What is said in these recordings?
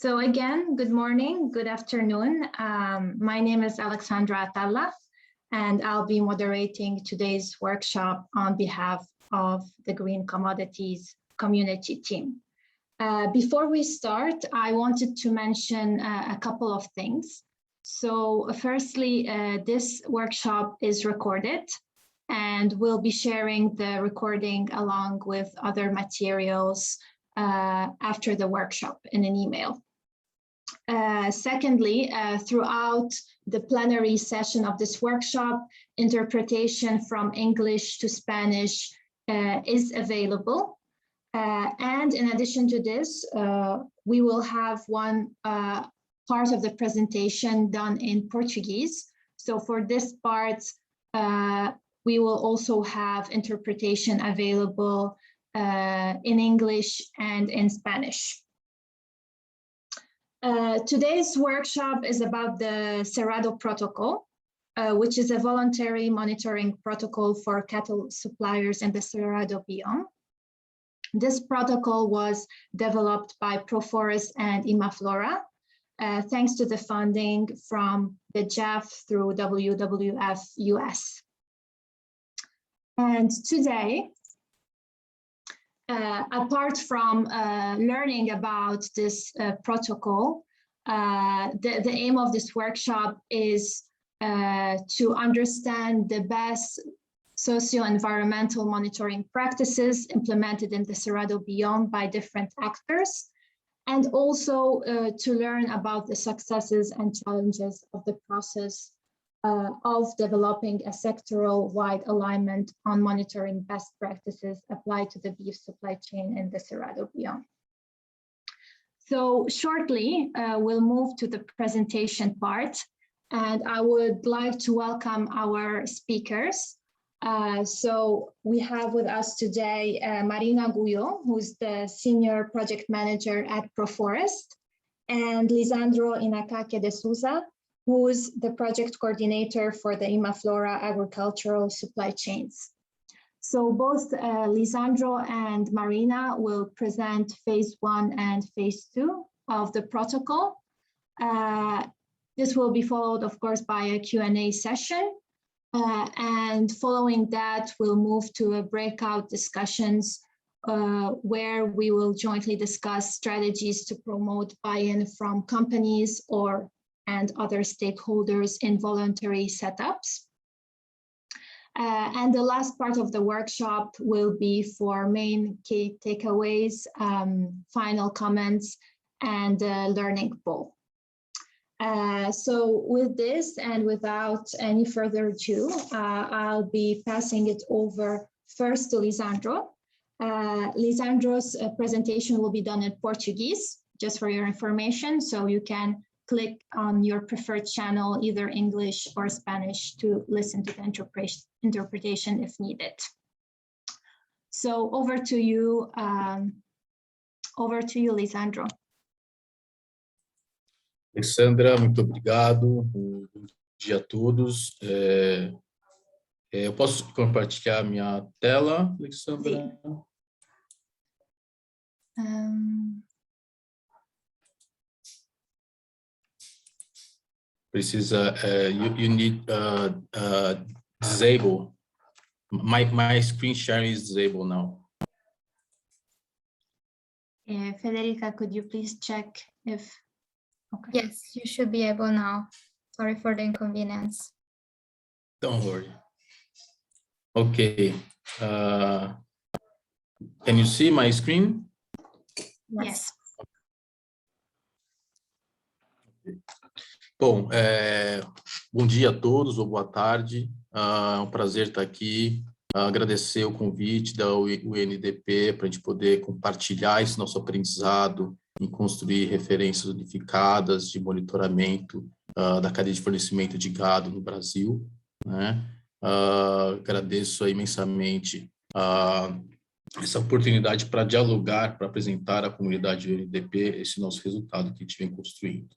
So again, good morning, good afternoon. My name is Alexandra Atalla, and I'll be moderating today's workshop on behalf of the Green Commodities Community Team. Before we start, I wanted to mention a couple of things. So firstly, this workshop is recorded, and we'll be sharing the recording along with other materials after the workshop in an email. Secondly, throughout the plenary session of this workshop, interpretation from English to Spanish is available. And in addition to this, we will have one part of the presentation done in Portuguese. So for this part, we will also have interpretation available in English and in Spanish. Today's workshop is about the Cerrado Protocol, which is a voluntary monitoring protocol for cattle suppliers in the Cerrado biome. This protocol was developed by Proforest and Imaflora, thanks to the funding from the JAF through WWF US. And today, apart from learning about this protocol, the aim of this workshop is to understand the best socio-environmental monitoring practices implemented in the Cerrado biome by different actors, and also to learn about the successes and challenges of the process of developing a sectoral-wide alignment on monitoring best practices applied to the beef supply chain in the Cerrado biome. So shortly, we'll move to the presentation part, and I would like to welcome our speakers. So we have with us today Marina Guyot, who's the Senior Project Manager at Proforest, and Lisandro Inacake de Souza, who's the Project Coordinator for the Imaflora agricultural supply chains. So both Lisandro and Marina will present phase 1 and phase 2 of the protocol. This will be followed, of course, by a Q&A session. And following that, we'll move to a breakout discussions where we will jointly discuss strategies to promote buy-in from companies and other stakeholders in voluntary setups. And the last part of the workshop will be for main key takeaways, final comments, and learning poll. So with this and without any further ado, I'll be passing it over first to Lisandro. Lisandro's presentation will be done in Portuguese, just for your information, so you can click on your preferred channel, either English or Spanish, to listen to the interpretation if needed. So over to you, Lisandro. Alexandra, muito obrigado. Bom dia a todos. Eu posso compartilhar minha tela, Alexandra? Precisa, you need disable. My screen sharing is disabled now. Federica, could you please check if? Okay. Yes, you should be able now. Sorry for the inconvenience. Don't worry. Okay. Can you see my screen? Yes. Bom, bom dia a todos, ou boa tarde. É um prazer estar aqui. Agradecer o convite da UNDP para a gente poder compartilhar esse nosso aprendizado em construir referências unificadas de monitoramento da cadeia de fornecimento de gado no Brasil, né? Agradeço imensamente essa oportunidade para dialogar, para apresentar à comunidade UNDP esse nosso resultado que a gente vem construindo.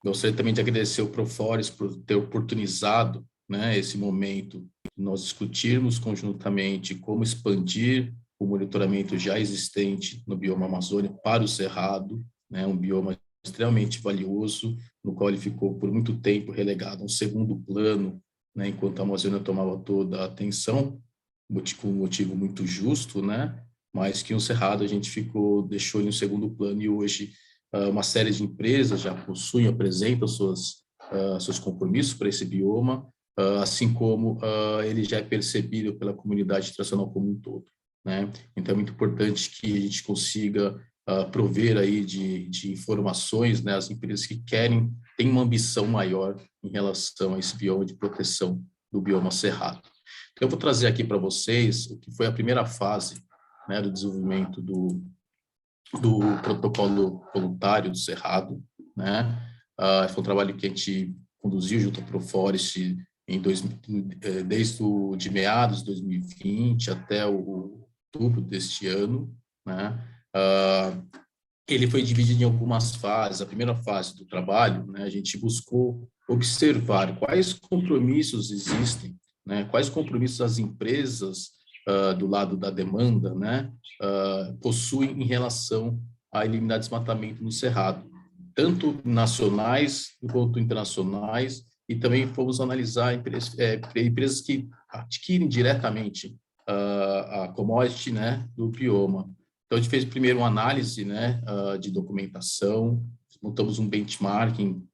Gostaria também de agradecer o Proforest por ter oportunizado, né, esse momento de nós discutirmos conjuntamente como expandir o monitoramento já existente no bioma Amazônia para o Cerrado, né, um bioma extremamente valioso, no qual ele ficou por muito tempo relegado a um segundo plano, né, enquanto a Amazônia tomava toda a atenção, por um motivo muito justo, né, mas que o Cerrado a gente deixou em um segundo plano, e hoje uma série de empresas já possuem, apresentam seus compromissos para esse bioma, assim como ele já é percebido pela comunidade internacional como um todo, né? Então é muito importante que a gente consiga prover aí de informações, né, às empresas que têm uma ambição maior em relação a esse bioma de proteção do bioma cerrado. Então, eu vou trazer aqui para vocês o que foi a primeira fase, né, do desenvolvimento do protocolo voluntário do Cerrado, né? Foi um trabalho que a gente conduziu junto ao Proforest desde meados de 2020 até o outubro deste ano, né? Ele foi dividido em algumas fases. A primeira fase do trabalho, né, a gente buscou observar quais compromissos existem, né, quais compromissos as empresas do lado da demanda, né, possuem em relação a eliminar desmatamento no Cerrado, tanto nacionais quanto internacionais, e também fomos analisar empresas que adquirem diretamente a commodity, né, do bioma. Então, a gente fez primeiro uma análise, né, de documentação, montamos um benchmarking,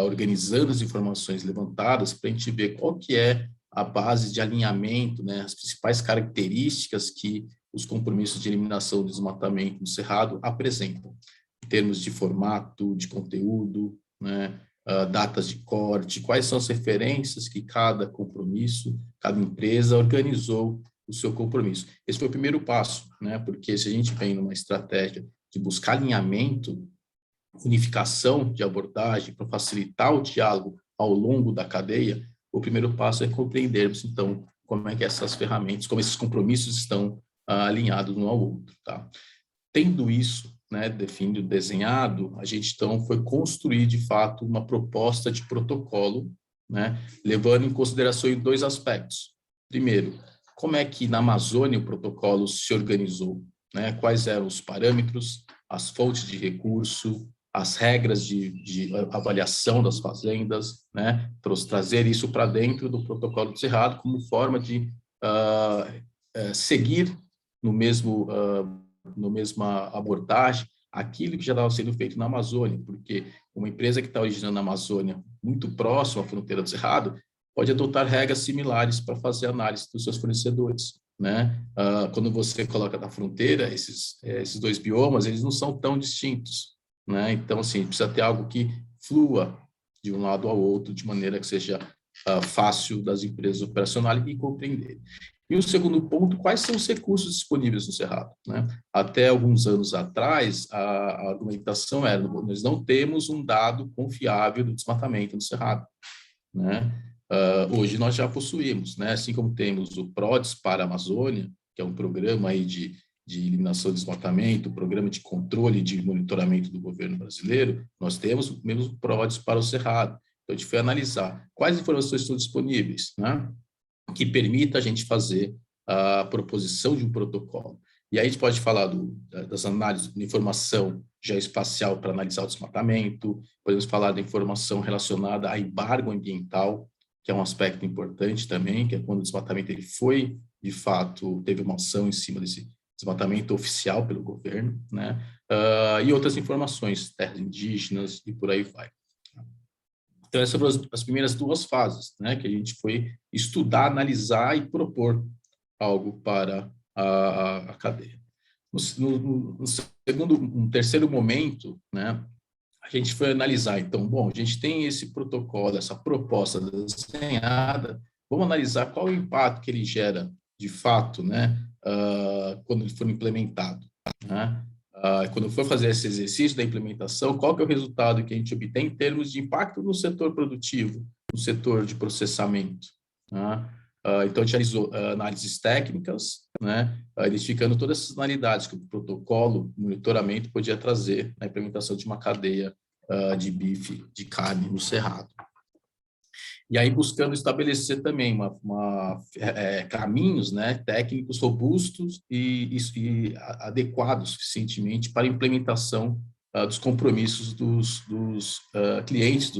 organizando as informações levantadas para a gente ver qual que é a base de alinhamento, né, as principais características que os compromissos de eliminação do desmatamento no Cerrado apresentam, em termos de formato, de conteúdo, né, datas de corte, quais são as referências que cada compromisso, cada empresa organizou o seu compromisso. Esse foi o primeiro passo, né, porque se a gente vem numa estratégia de buscar alinhamento, unificação de abordagem para facilitar o diálogo ao longo da cadeia, o primeiro passo é compreendermos, então, como é que essas ferramentas, como esses compromissos estão alinhados um ao outro, tá? Tendo isso, né, definido, desenhado, a gente, então, foi construir, de fato, uma proposta de protocolo, né, levando em consideração dois aspectos. Primeiro, como é que na Amazônia o protocolo se organizou, né? Quais eram os parâmetros, as fontes de recurso, as regras de avaliação das fazendas, né? Trazer isso para dentro do protocolo do Cerrado como forma de seguir no mesma abordagem aquilo que já estava sendo feito na Amazônia, porque uma empresa que está originando na Amazônia, muito próxima à fronteira do Cerrado, pode adotar regras similares para fazer análise dos seus fornecedores, né? Quando você coloca na fronteira, esses dois biomas, eles não são tão distintos, né? Então, assim, precisa ter algo que flua de um lado ao outro, de maneira que seja fácil das empresas operacionais e compreender. E o segundo ponto, quais são os recursos disponíveis no Cerrado, né? Até alguns anos atrás, a argumentação era, nós não temos um dado confiável do desmatamento no Cerrado, né? Hoje nós já possuímos, né? Assim como temos o PRODES para a Amazônia, que é um programa aí de eliminação do desmatamento, programa de controle e de monitoramento do governo brasileiro, nós temos o mesmo PRODES para o Cerrado. Então, a gente foi analisar quais informações estão disponíveis, né, que permita a gente fazer a proposição de um protocolo. E aí a gente pode falar das análises de informação geoespacial para analisar o desmatamento, podemos falar da informação relacionada a embargo ambiental, que é um aspecto importante também, que é quando o desmatamento ele foi, de fato, teve uma ação em cima desse desmatamento oficial pelo governo, né? E outras informações, terras indígenas e por aí vai. Então, essas foram as primeiras duas fases, né, que a gente foi estudar, analisar e propor algo para a cadeia. No terceiro momento, né, a gente foi analisar, então, bom, a gente tem esse protocolo, essa proposta desenhada, vamos analisar qual é o impacto que ele gera, de fato, né, quando ele for implementado, né? Quando for fazer esse exercício da implementação, qual que é o resultado que a gente obtém em termos de impacto no setor produtivo, no setor de processamento, né? Então, a gente realizou análises técnicas, né, identificando todas essas finalidades que o protocolo, o monitoramento podia trazer na implementação de uma cadeia de bife, de carne no Cerrado. E aí buscando estabelecer também caminhos, né, técnicos robustos e adequados suficientemente para a implementação dos compromissos dos clientes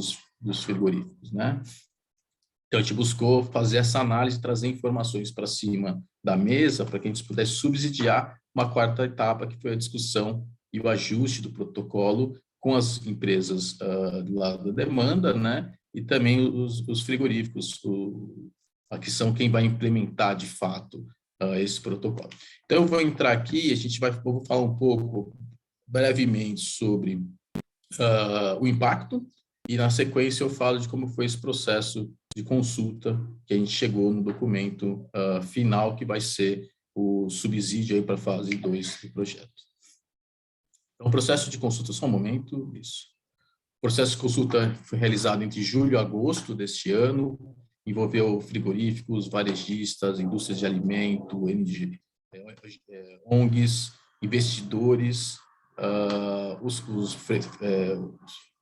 dos frigoríficos, né? Então, a gente buscou fazer essa análise, trazer informações para cima da mesa, para que a gente pudesse subsidiar uma quarta etapa, que foi a discussão e o ajuste do protocolo com as empresas do lado da demanda, né? E também os frigoríficos, que são quem vai implementar, de fato, esse protocolo. Então, eu vou entrar aqui, vou falar um pouco, brevemente, sobre o impacto, e, na sequência, eu falo de como foi esse processo de consulta que a gente chegou no documento final, que vai ser o subsídio para a fase 2 do projeto. Então, o processo de consulta, só um momento, isso. O processo de consulta foi realizado entre julho e agosto deste ano, envolveu frigoríficos, varejistas, indústrias de alimento, ONGs, investidores, os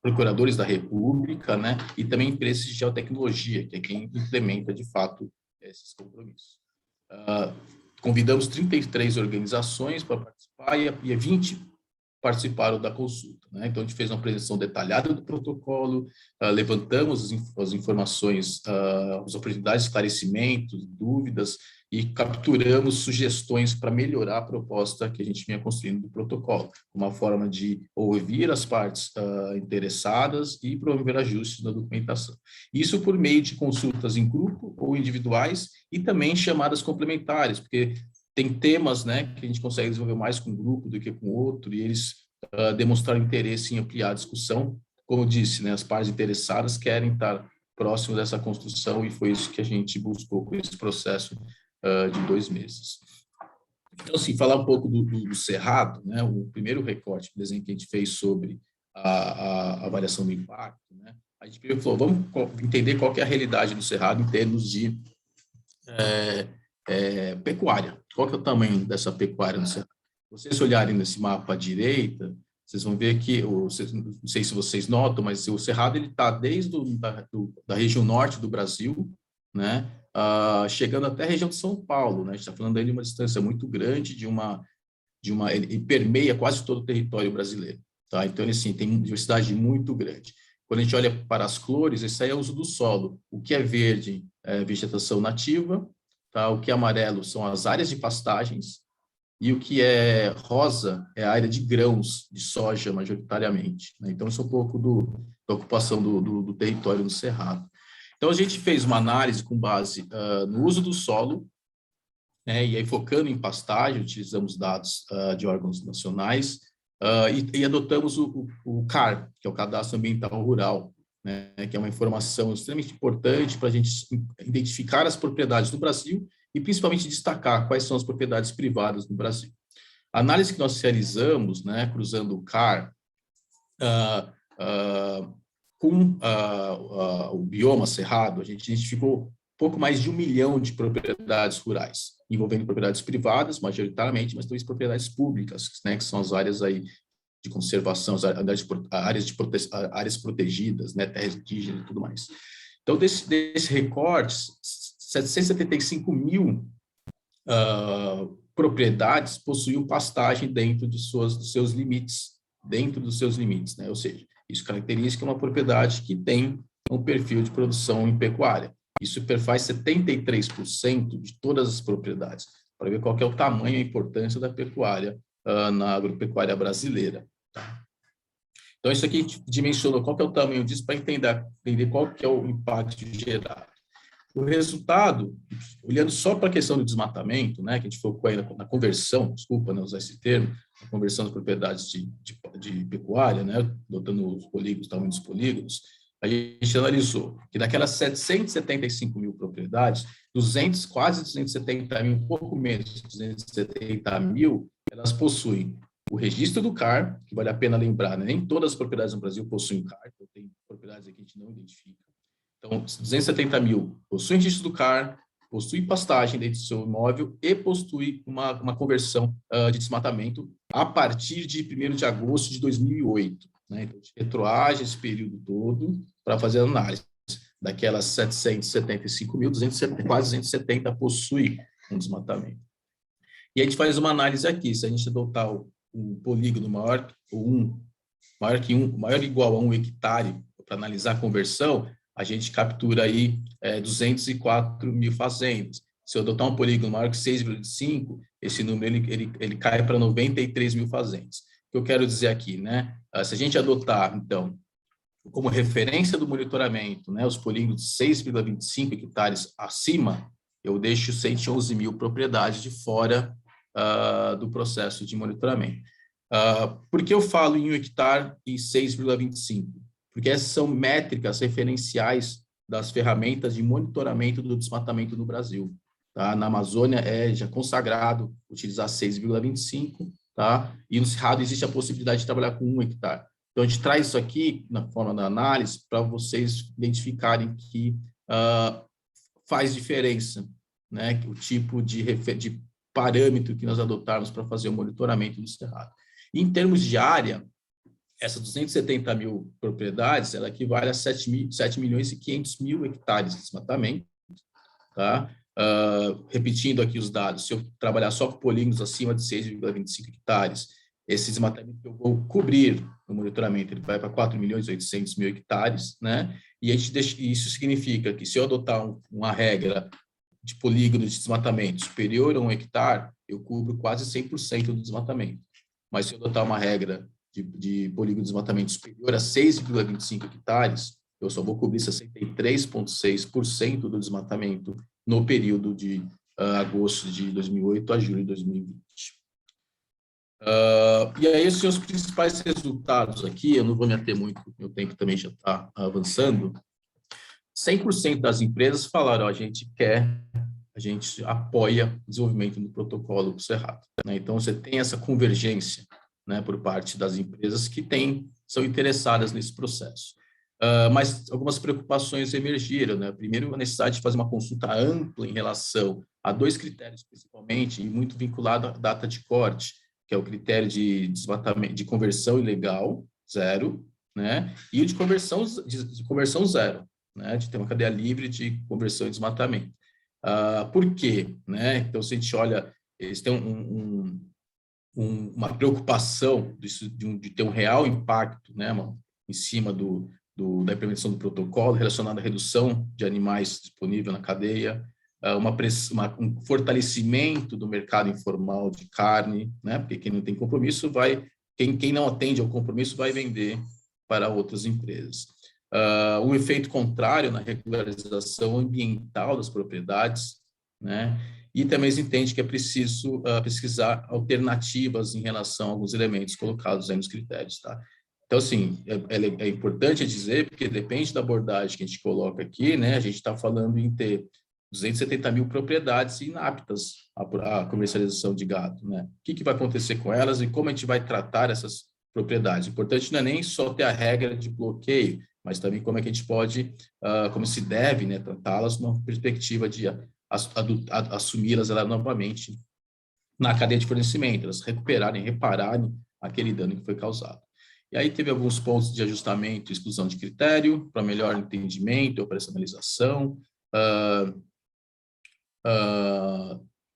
procuradores da República, né, e também empresas de geotecnologia, que é quem implementa, de fato, esses compromissos. Convidamos 33 organizações para participar e 20 participaram da consulta, né? Então, a gente fez uma apresentação detalhada do protocolo, levantamos as informações, as oportunidades de esclarecimento, dúvidas, e capturamos sugestões para melhorar a proposta que a gente vinha construindo do protocolo, uma forma de ouvir as partes interessadas e promover ajustes na documentação. Isso por meio de consultas em grupo ou individuais e também chamadas complementares, porque tem temas, né, que a gente consegue desenvolver mais com um grupo do que com outro, e eles demonstraram interesse em ampliar a discussão. Como eu disse, né, as partes interessadas querem estar próximo dessa construção, e foi isso que a gente buscou com esse processo de 2 meses. Então, assim, falar um pouco do Cerrado, né, o primeiro recorte, o desenho que a gente fez sobre a avaliação do impacto, né, a gente falou, vamos entender qual que é a realidade do Cerrado em termos de pecuária. Qual que é o tamanho dessa pecuária no Cerrado? Se vocês olharem nesse mapa à direita, vocês vão ver que, não sei se vocês notam, mas o Cerrado está desde da região norte do Brasil, né, chegando até a região de São Paulo, né? A gente está falando aí de uma distância muito grande, ele permeia quase todo o território brasileiro, tá? Então, assim, tem uma diversidade muito grande. Quando a gente olha para as cores, esse aí é o uso do solo. O que é verde é vegetação nativa, tá? O que é amarelo são as áreas de pastagens, e o que é rosa é a área de grãos, de soja, majoritariamente, né? Então, isso é um pouco da ocupação do território no Cerrado. Então, a gente fez uma análise com base no uso do solo, né, e aí focando em pastagem, utilizamos dados de órgãos nacionais, e adotamos o CAR, que é o Cadastro Ambiental Rural, né, que é uma informação extremamente importante para a gente identificar as propriedades do Brasil e principalmente destacar quais são as propriedades privadas no Brasil. A análise que nós realizamos, né, cruzando o CAR com o bioma cerrado, a gente identificou pouco mais de 1 milhão de propriedades rurais, envolvendo propriedades privadas, majoritariamente, mas também propriedades públicas, né, que são as áreas aí de conservação, áreas protegidas, né, terras indígenas e tudo mais. Então, desse recorte, 775 mil propriedades possuíam pastagem dentro dos seus limites, né? Ou seja, isso caracteriza uma propriedade que tem um perfil de produção em pecuária. Isso perfaz 73% de todas as propriedades, para ver qual que é o tamanho e a importância da pecuária na agropecuária brasileira. Tá? Então, isso aqui a gente dimensionou qual que é o tamanho disso para entender qual que é o impacto gerado. O resultado, olhando só para a questão do desmatamento, né, que a gente focou aí na conversão, desculpa não usar esse termo, a conversão das propriedades de pecuária, né, dotando os polígonos, tamanho dos polígonos, a gente analisou que daquelas 775 mil propriedades, quase 270 mil, um pouco menos de 270 mil, elas possuem o registro do CAR, que vale a pena lembrar, né? Nem todas as propriedades no Brasil possuem CAR, então tem propriedades aqui que a gente não identifica. Então, 270 mil possuem registro do CAR, possui pastagem dentro do seu imóvel e possui uma conversão de desmatamento a partir de 1º de agosto de 2008. Né? Então, a gente retroage esse período todo para fazer a análise. Daquelas 775 mil, quase 270 possui um desmatamento. E a gente faz uma análise aqui, se a gente adotar o polígono maior, o 1, maior ou igual a 1 hectare, para analisar a conversão, a gente captura aí 204 mil fazendas. Se eu adotar um polígono maior que 6,5, esse número ele cai para 93 mil fazendas. O que eu quero dizer aqui, né? Se a gente adotar, então, como referência do monitoramento, né, os polígonos de 6,25 hectares acima, eu deixo 111 mil propriedades de fora do processo de monitoramento. Por que eu falo em 1 hectare e 6,25? Porque essas são métricas referenciais das ferramentas de monitoramento do desmatamento no Brasil. Tá? Na Amazônia é já consagrado utilizar 6,25, tá? E no Cerrado existe a possibilidade de trabalhar com 1 hectare. Então, a gente traz isso aqui na forma da análise para vocês identificarem que faz diferença, né? O tipo de parâmetro que nós adotarmos para fazer o monitoramento do Cerrado. E, em termos de área, essas 270 mil propriedades, ela equivale a 7 milhões e 500 mil hectares de desmatamento, tá? Repetindo aqui os dados, se eu trabalhar só com polígonos acima de 6,25 hectares, esse desmatamento que eu vou cobrir no monitoramento, ele vai para 4 milhões e 800 mil hectares, né? E isso significa que se eu adotar uma regra de polígono de desmatamento superior a 1 hectare, eu cubro quase 100% do desmatamento. Mas se eu adotar uma regra de polígono de desmatamento superior a 6,25 hectares, eu só vou cobrir 63,6% do desmatamento no período de agosto de 2008 a julho de 2020. E aí, esses são os principais resultados aqui, eu não vou me ater muito, porque o tempo também já está avançando. 100% das empresas falaram, a gente apoia o desenvolvimento do protocolo do Cerrado, né? Então, você tem essa convergência, né, por parte das empresas que são interessadas nesse processo. Mas algumas preocupações emergiram, né? Primeiro, a necessidade de fazer uma consulta ampla em relação a 2 critérios, principalmente, e muito vinculado à data de corte, que é o critério de desmatamento, de conversão ilegal, 0, né? E o de conversão zero, né? De ter uma cadeia livre de conversão e desmatamento. Por quê? Né? Então, se a gente olha, eles têm uma preocupação de ter um real impacto, né, em cima da implementação do protocolo relacionado à redução de animais disponível na cadeia, um fortalecimento do mercado informal de carne, né, porque quem não tem compromisso quem não atende ao compromisso vai vender para outras empresas. Um efeito contrário na regularização ambiental das propriedades, né, e também se entende que é preciso pesquisar alternativas em relação a alguns elementos colocados aí nos critérios, tá? Então, assim, é importante dizer, porque depende da abordagem que a gente coloca aqui, né? A gente está falando em ter 270 mil propriedades inaptas à comercialização de gado, né? O que vai acontecer com elas e como a gente vai tratar essas propriedades? O importante não é nem só ter a regra de bloqueio, mas também como é que a gente pode, como se deve, né, tratá-las numa perspectiva de assumi-las novamente na cadeia de fornecimento, elas repararem aquele dano que foi causado. E aí teve alguns pontos de ajustamento e exclusão de critério para melhor entendimento e operacionalização,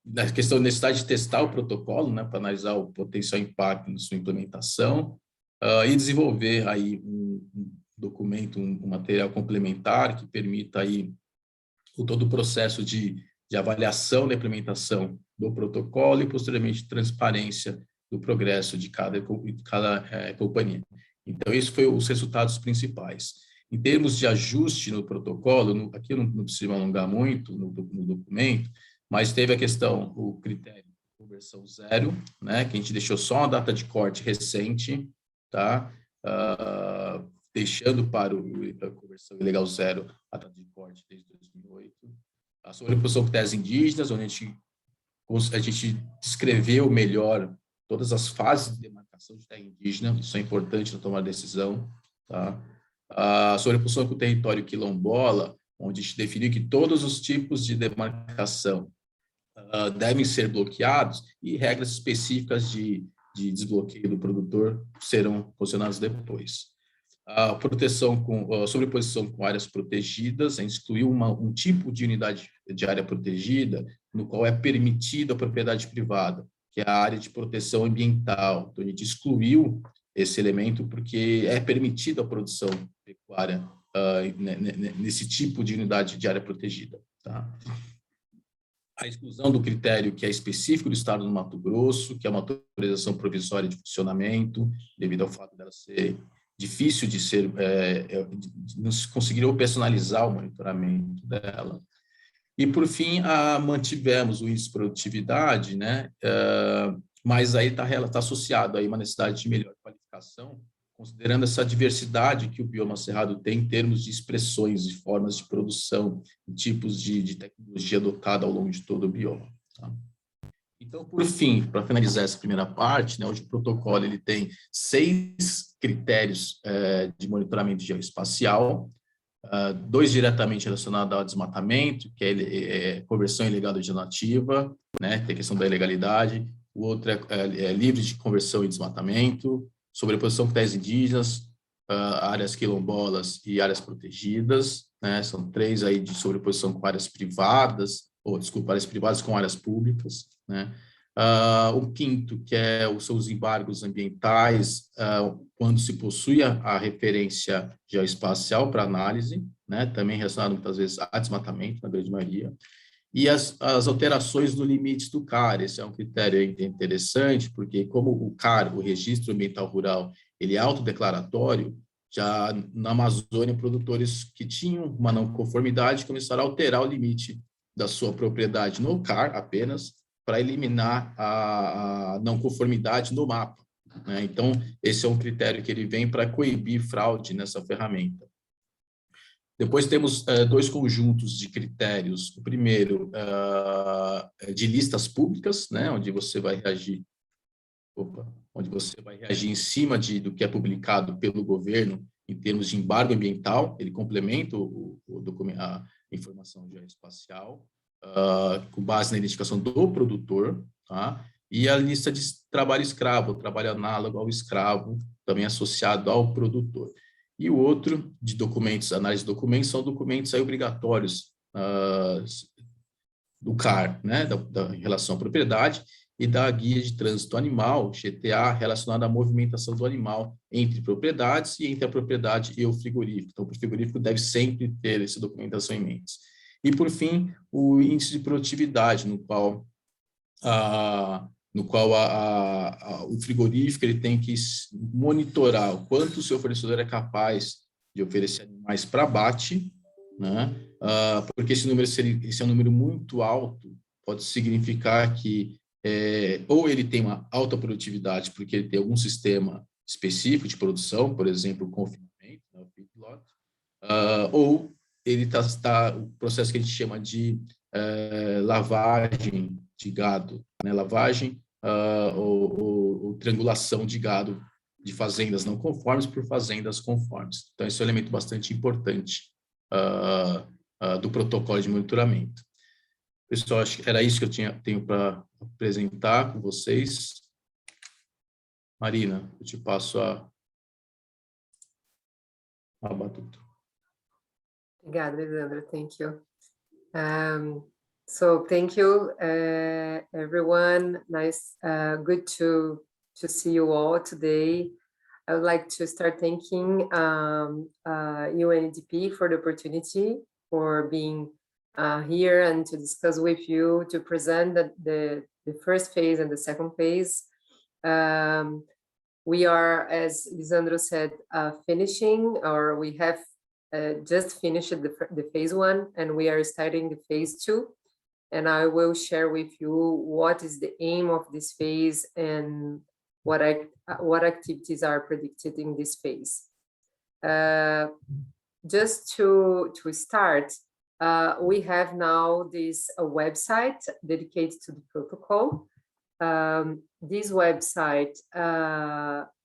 na questão da necessidade de testar o protocolo, né, para analisar o potencial impacto na sua implementação, e desenvolver aí um documento, um material complementar que permita aí todo o processo de avaliação da implementação do protocolo e, posteriormente, transparência do progresso de cada companhia. Então, esses foram os resultados principais. Em termos de ajuste no protocolo, aqui eu não preciso me alongar muito no documento, mas teve a questão, o critério de conversão 0, né, que a gente deixou só uma data de corte recente, tá? Deixando para a conversão ilegal 0 a data de corte desde 2008. A sobreposição com terras indígenas, onde a gente descreveu melhor todas as fases de demarcação de terra indígena, isso é importante na tomada de decisão, tá? A sobreposição com o território quilombola, onde a gente definiu que todos os tipos de demarcação devem ser bloqueados e regras específicas de desbloqueio do produtor serão posicionadas depois. A sobreposição com áreas protegidas, a gente excluiu um tipo de unidade de área protegida, no qual é permitida a propriedade privada, que é a área de proteção ambiental. Então, a gente excluiu esse elemento, porque é permitida a produção pecuária nesse tipo de unidade de área protegida. Tá? A exclusão do critério que é específico do Estado do Mato Grosso, que é uma autorização provisória de funcionamento, devido ao fato dela ser difícil de ser, não se conseguiria personalizar o monitoramento dela. E, por fim, mantivemos o índice de produtividade, né? Mas aí está associado a uma necessidade de melhor qualificação, considerando essa diversidade que o bioma cerrado tem em termos de expressões e formas de produção, tipos de tecnologia adotada ao longo de todo o bioma. Tá? Então, por fim, para finalizar essa primeira parte, né, hoje o protocolo ele tem 6 critérios de monitoramento geoespacial, 2 diretamente relacionados ao desmatamento, que é conversão ilegal de nativa, né, tem a questão da ilegalidade, o outro é livre de conversão e desmatamento, sobreposição com terras indígenas, áreas quilombolas e áreas protegidas, né, são 3 aí de sobreposição com áreas privadas, áreas privadas com áreas públicas, né. O quinto, que são os embargos ambientais, quando se possui a referência geoespacial para análise, né, também relacionado muitas vezes a desmatamento, na grande maioria, e as alterações no limite do CAR. Esse é um critério interessante, porque como o CAR, o Registro Ambiental Rural, ele é autodeclaratório, já na Amazônia, produtores que tinham uma não conformidade começaram a alterar o limite da sua propriedade no CAR apenas, para eliminar a não conformidade no mapa, né? Então, esse é um critério que ele vem para coibir fraude nessa ferramenta. Depois temos 2 conjuntos de critérios. O primeiro, de listas públicas, né, onde você vai reagir em cima do que é publicado pelo governo em termos de embargo ambiental. Ele complementa a informação geoespacial, com base na identificação do produtor, tá? E a lista de trabalho escravo, trabalho análogo ao escravo, também associado ao produtor. E o outro, de documentos, análise de documentos, são documentos aí obrigatórios do CAR, né, em relação à propriedade, e da guia de trânsito animal, GTA, relacionada à movimentação do animal entre propriedades e entre a propriedade e o frigorífico. Então, o frigorífico deve sempre ter essa documentação em mente. E, por fim, o índice de produtividade, no qual o frigorífico ele tem que monitorar o quanto o seu fornecedor é capaz de oferecer animais para abate, né? Porque esse é um número muito alto, pode significar que ou ele tem uma alta produtividade porque ele tem algum sistema específico de produção, por exemplo, o confinamento, né, o feedlot, ou ele está o processo que a gente chama de lavagem de gado, né, lavagem ou triangulação de gado de fazendas não conformes por fazendas conformes. Então, esse é um elemento bastante importante do protocolo de monitoramento. Pessoal, acho que era isso que eu tenho para apresentar com vocês. Marina, eu te passo a batuta. Obrigada, Lisandro. Thank you. So thank you, everyone. Nice, good to see you all today. I would like to start thanking UNEDP for the opportunity for being here and to discuss with you, to present the first phase and the second phase. We are, as Lisandro said, finishing, or we have just finished the phase 1, and we are starting the phase 2. And I will share with you what is the aim of this phase and what activities are predicted in this phase. Just to start, we have now this website dedicated to the protocol. This website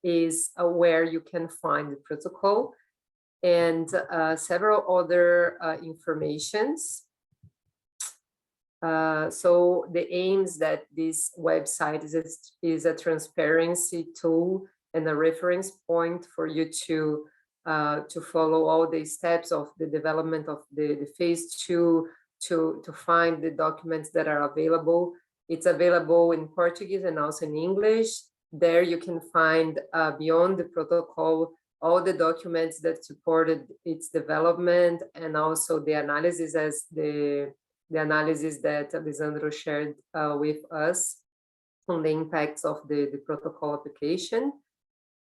is where you can find the protocol and several other informations. So the aims that this website is a transparency tool and a reference point for you to follow all the steps of the development of the phase 2, to find the documents that are available. It's available in Portuguese and also in English. There you can find beyond the protocol all the documents that supported its development, and also the analysis as the analysis that Lisandro shared with us on the impacts of the protocol application.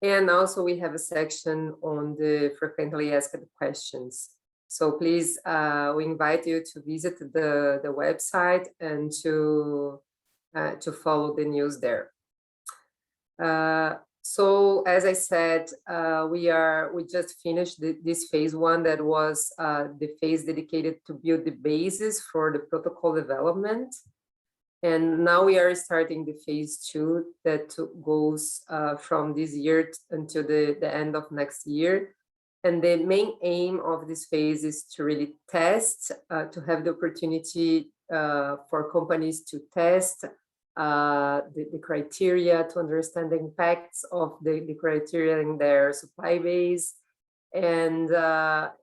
And also we have a section on the frequently asked questions. So please, we invite you to visit the website and to follow the news there. So as I said, we just finished this phase one that was the phase dedicated to build the basis for the protocol development. And now we are starting the phase two that goes from this year until the end of next year. And the main aim of this phase is to really test, to have the opportunity for companies to test the criteria, to understand the impacts of the criteria in their supply base, and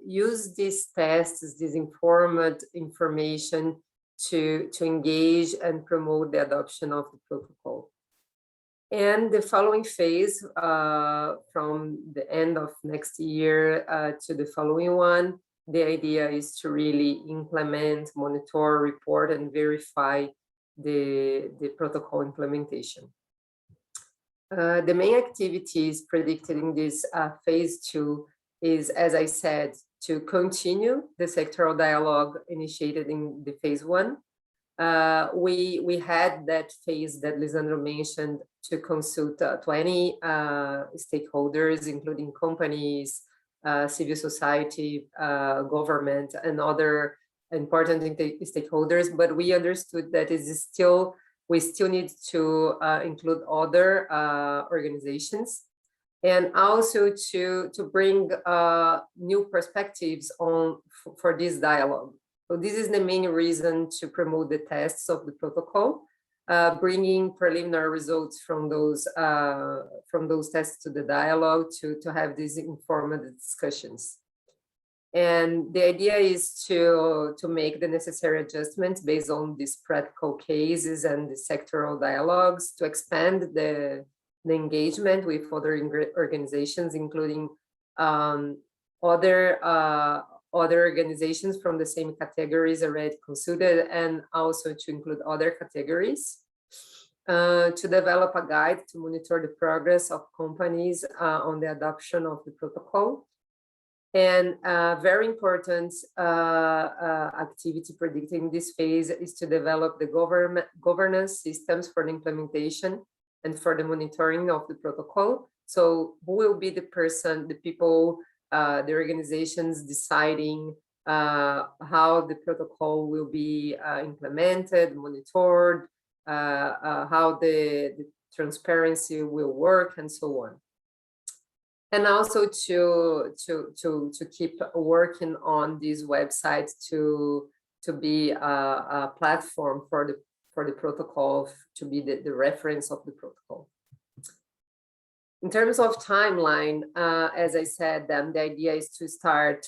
use these tests, this informed information to engage and promote the adoption of the protocol. And the following phase, from the end of next year to the following one, the idea is to really implement, monitor, report, and verify the protocol implementation. The main activities predicted in this phase two is, as I said, to continue the sectoral dialogue initiated in the phase one. We had that phase that Lisandro mentioned to consult 20 stakeholders, including companies, civil society, government, and other important stakeholders. But we understood that we still need to include other organizations, and also to bring new perspectives for this dialogue. So this is the main reason to promote the tests of the protocol, bringing preliminary results from those tests to the dialogue to have these informed discussions. And the idea is to make the necessary adjustments based on these practical cases and the sectoral dialogues to expand the engagement with other organizations, including other organizations from the same categories already consulted, and also to include other categories, to develop a guide to monitor the progress of companies on the adoption of the protocol. And very important activity predicting this phase is to develop the governance systems for the implementation and for the monitoring of the protocol. So who will be the person, the people, the organizations deciding how the protocol will be implemented, monitored, how the transparency will work, and so on. And also to keep working on these websites to be a platform for the protocol, to be the reference of the protocol. In terms of timeline, as I said, the idea is to start,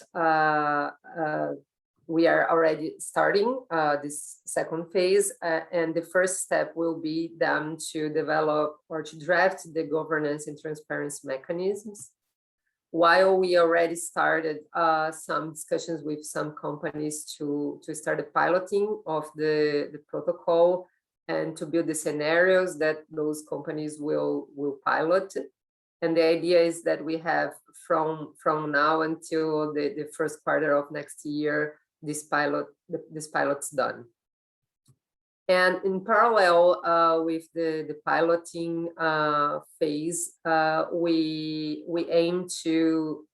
we are already starting this second phase, and the first step will be them to develop or to draft the governance and transparency mechanisms. While we already started some discussions with some companies to start the piloting of the protocol and to build the scenarios that those companies will pilot. And the idea is that we have from now until the first quarter of next year, this pilot's done. And in parallel with the piloting phase, we aim to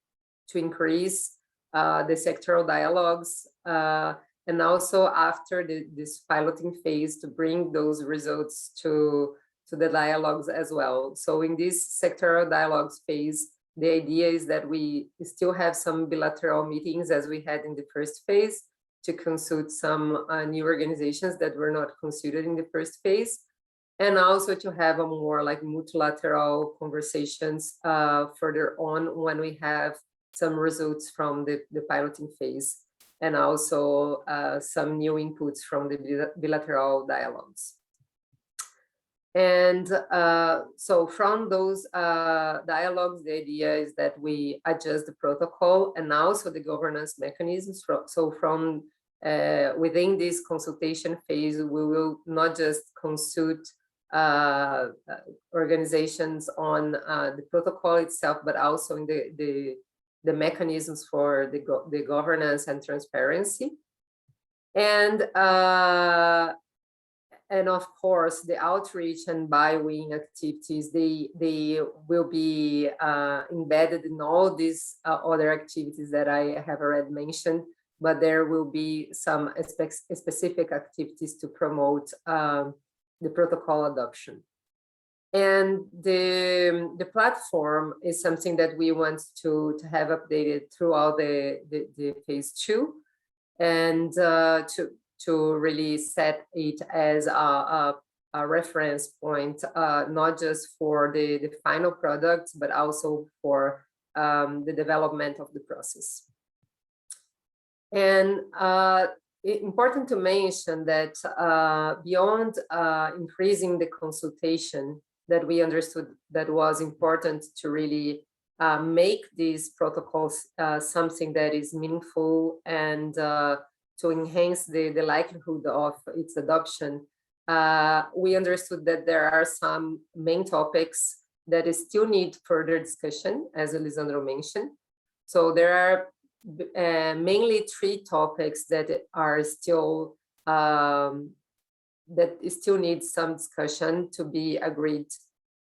increase the sectoral dialogues, and also after this piloting phase to bring those results to the dialogues as well. So in this sectoral dialogues phase, the idea is that we still have some bilateral meetings as we had in the first phase to consult some new organizations that were not considered in the first phase, and also to have a more like multilateral conversations further on when we have some results from the piloting phase, and also some new inputs from the bilateral dialogues. And so from those dialogues, the idea is that we adjust the protocol and also the governance mechanisms. So from within this consultation phase, we will not just consult organizations on the protocol itself, but also in the mechanisms for the governance and transparency. And of course, the outreach and buy-in activities, they will be embedded in all these other activities that I have already mentioned, but there will be some specific activities to promote the protocol adoption. And the platform is something that we want to have updated throughout the phase 2, and to really set it as a reference point, not just for the final products, but also for the development of the process. And important to mention that beyond increasing the consultation, that we understood that was important to really make these protocols something that is meaningful and to enhance the likelihood of its adoption. We understood that there are some main topics that still need further discussion, as Lisandro mentioned. So there are mainly 3 topics that are still that still need some discussion to be agreed.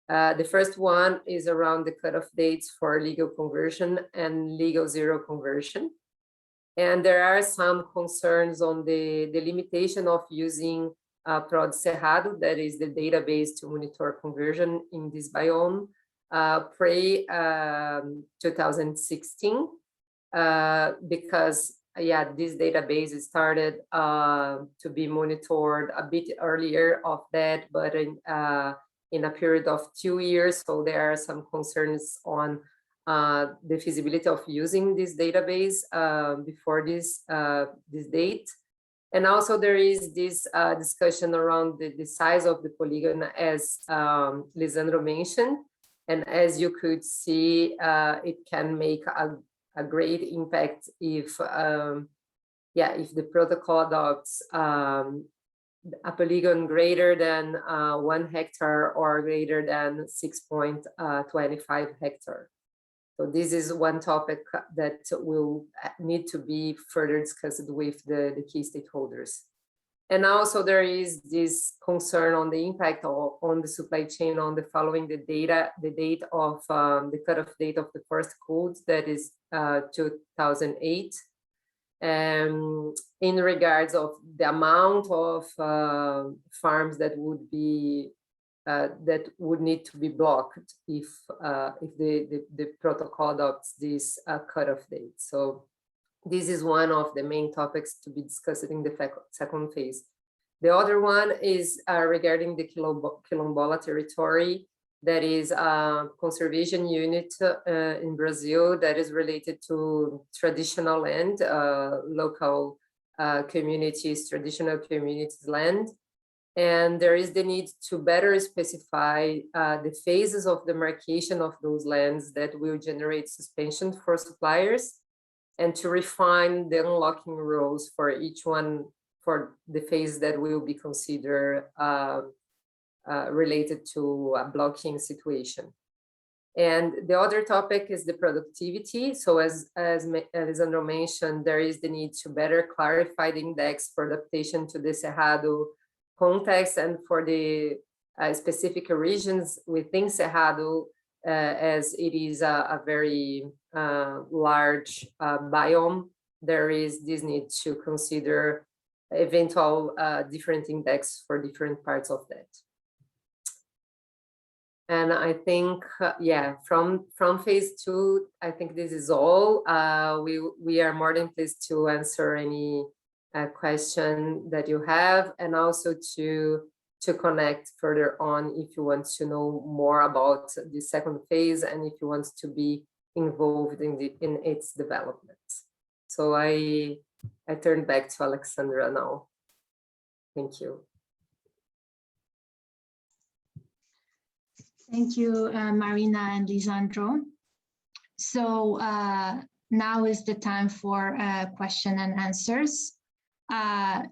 The first one is around the cutoff dates for legal conversion and legal zero conversion. And there are some concerns on the limitation of using PROD Cerrado, that is the database to monitor conversion in this biome, pre-2016, because this database started to be monitored a bit earlier of that, but in a period of 2 years. So there are some concerns on the feasibility of using this database before this date. And also there is this discussion around the size of the polygon, as Lisandro mentioned. And as you could see, it can make a great impact if the protocol adopts a polygon greater than 1 hectare or greater than 6.25 hectare. So this is one topic that will need to be further discussed with the key stakeholders. And also there is this concern on the impact on the supply chain on the following the date of the cutoff date of the first codes, that is 2008. In regards of the amount of farms that would be that would need to be blocked if the protocol adopts this cutoff date. So this is one of the main topics to be discussed in the second phase. The other one is regarding the Quilombola territory. That is a conservation unit in Brazil that is related to traditional land, local communities, traditional communities land. And there is the need to better specify the phases of the demarcation of those lands that will generate suspension for suppliers, and to refine the unlocking rules for each one for the phase that will be considered related to a blocking situation. And the other topic is the productivity. So as Lisandro mentioned, there is the need to better clarify the index for adaptation to the Cerrado context and for the specific regions within Cerrado, as it is a very large biome. There is this need to consider eventual different index for different parts of that. And I think, from phase 2, I think this is all. We are more than pleased to answer any question that you have, and also to connect further on if you want to know more about the second phase and if you want to be involved in its development. So I turn back to Alexandra now. Thank you. Thank you, Marina and Lisandro. So now is the time for question and answers.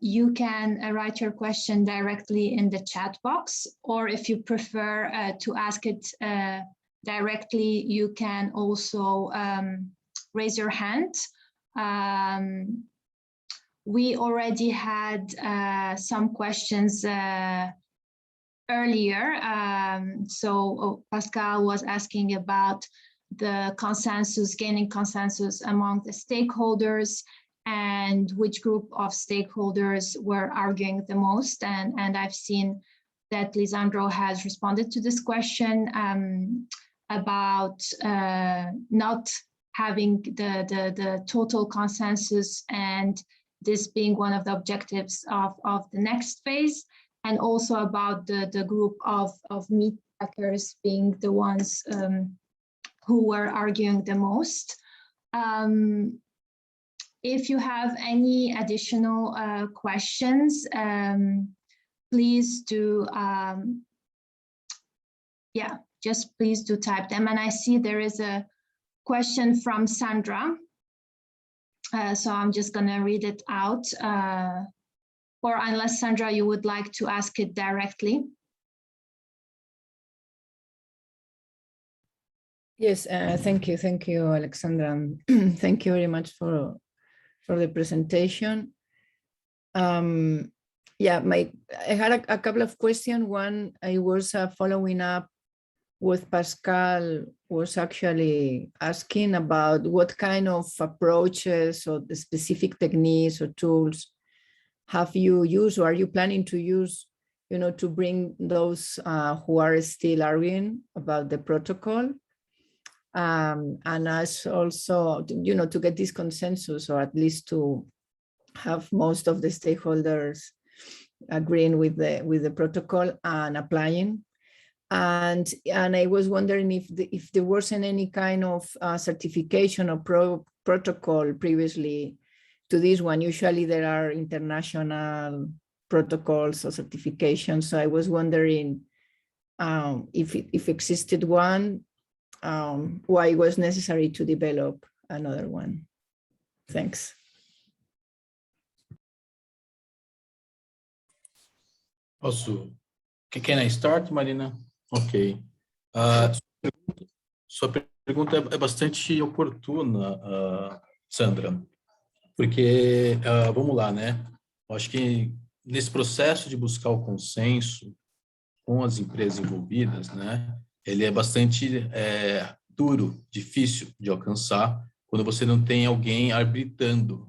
You can write your question directly in the chat box, or if you prefer to ask it directly, you can also raise your hand. We already had some questions earlier. So Pascal was asking about the consensus, gaining consensus among the stakeholders, and which group of stakeholders were arguing the most. And I've seen that Lisandro has responded to this question about not having the total consensus, and this being one of the objectives of the next phase, and also about the group of meat packers being the ones who were arguing the most. If you have any additional questions, please do, just please do type them. And I see there is a question from Sandra. So I'm just gonna read it out. Or unless Sandra, you would like to ask it directly. Yes, thank you, Alexandra. Thank you very much for the presentation. Yeah, I had a couple of questions. One, I was following up with Pascal was actually asking about what kind of approaches or the specific techniques or tools have you used, or are you planning to use, to bring those who are still arguing about the protocol, and as also, to get this consensus, or at least to have most of the stakeholders agreeing with the protocol and applying. And I was wondering if there wasn't any kind of certification or protocol previously to this one. Usually there are international protocols or certifications. So I was wondering if existed one, why it was necessary to develop another one. Thanks. Can I start, Marina? Ok. Sua pergunta é bastante oportuna, Sandra, porque, vamos lá, né? Eu acho que nesse processo de buscar o consenso com as empresas envolvidas, né, ele é bastante duro, difícil de alcançar, quando você não tem alguém arbitrando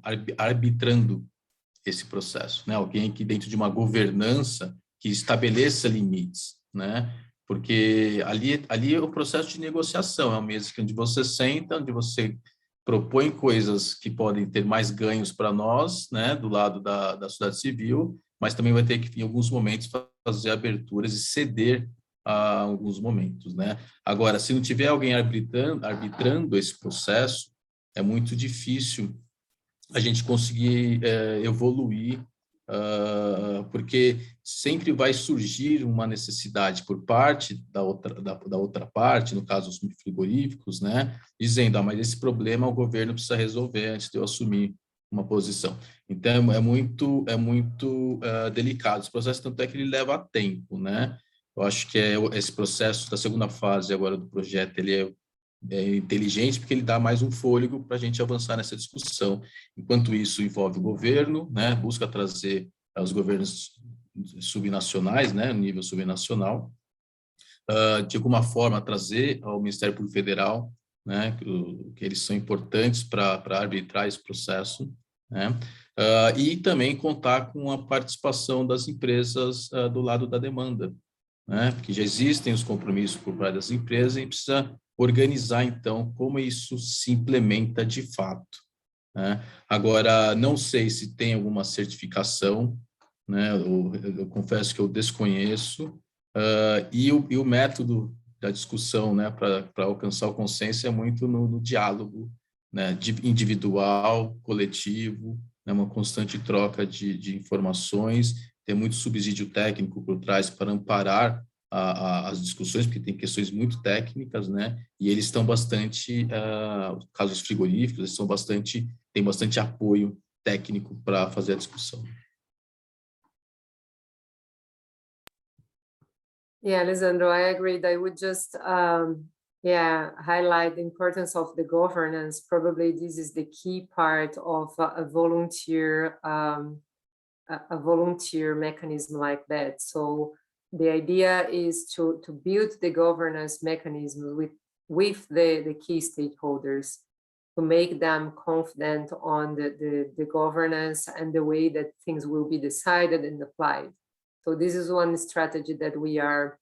esse processo, né? Alguém que dentro de uma governança que estabeleça limites, né? Porque ali é o processo de negociação, é uma mesa onde você senta, onde você propõe coisas que podem ter mais ganhos para nós, né, do lado da sociedade civil, mas também vai ter que, em alguns momentos, fazer aberturas e ceder a alguns momentos, né? Agora, se não tiver alguém arbitrando esse processo, é muito difícil a gente conseguir evoluir, porque sempre vai surgir uma necessidade por parte da outra parte, no caso os frigoríficos, né, dizendo, mas esse problema o governo precisa resolver antes de eu assumir uma posição. Então é muito delicado esse processo, tanto é que ele leva tempo, né? Eu acho que esse processo da segunda fase agora do projeto, ele é inteligente porque ele dá mais um fôlego para a gente avançar nessa discussão. Enquanto isso envolve o governo, né, busca trazer os governos subnacionais, né, no nível subnacional, de alguma forma trazer ao Ministério Público Federal, né, que eles são importantes para arbitrar esse processo, né, e também contar com a participação das empresas do lado da demanda, né, porque já existem os compromissos por parte das empresas e precisa organizar, então, como isso se implementa de fato, né? Agora, não sei se tem alguma certificação, né? Eu confesso que eu desconheço, e o método da discussão, né, para alcançar o consenso é muito no diálogo, né, individual, coletivo, né, uma constante troca de informações, tem muito subsídio técnico por trás para amparar as discussões, porque tem questões muito técnicas, né? E eles estão bastante, casos frigoríficos, eles são têm bastante apoio técnico para fazer a discussão. Yeah, Lisandro, I agreed. I would just highlight the importance of the governance. Probably this is the key part of a volunteer mechanism like that. So the idea is to build the governance mechanism with the key stakeholders, to make them confident on the governance and the way that things will be decided and applied. So this is one strategy that we are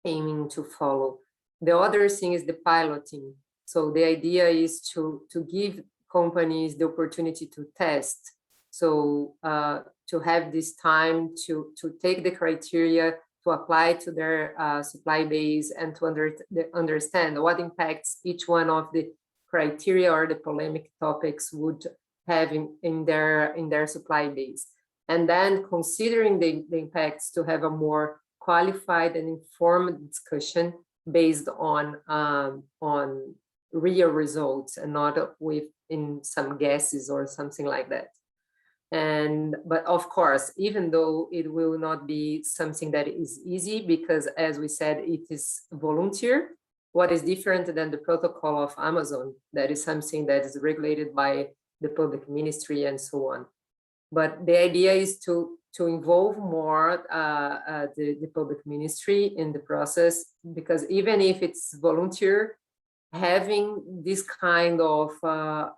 aiming to follow. The other thing is the piloting. So the idea is to give companies the opportunity to test. So to have this time to take the criteria, to apply to their supply base, and to understand what impacts each one of the criteria or the polemic topics would have in their supply base. And then considering the impacts, to have a more qualified and informed discussion based on real results and not in some guesses or something like that. But of course, even though it will not be something that is easy, because as we said, it is volunteer. What is different than the protocol of Amazon, that is something that is regulated by the public ministry and so on. But the idea is to involve more the public ministry in the process, because even if it's volunteer, having this kind of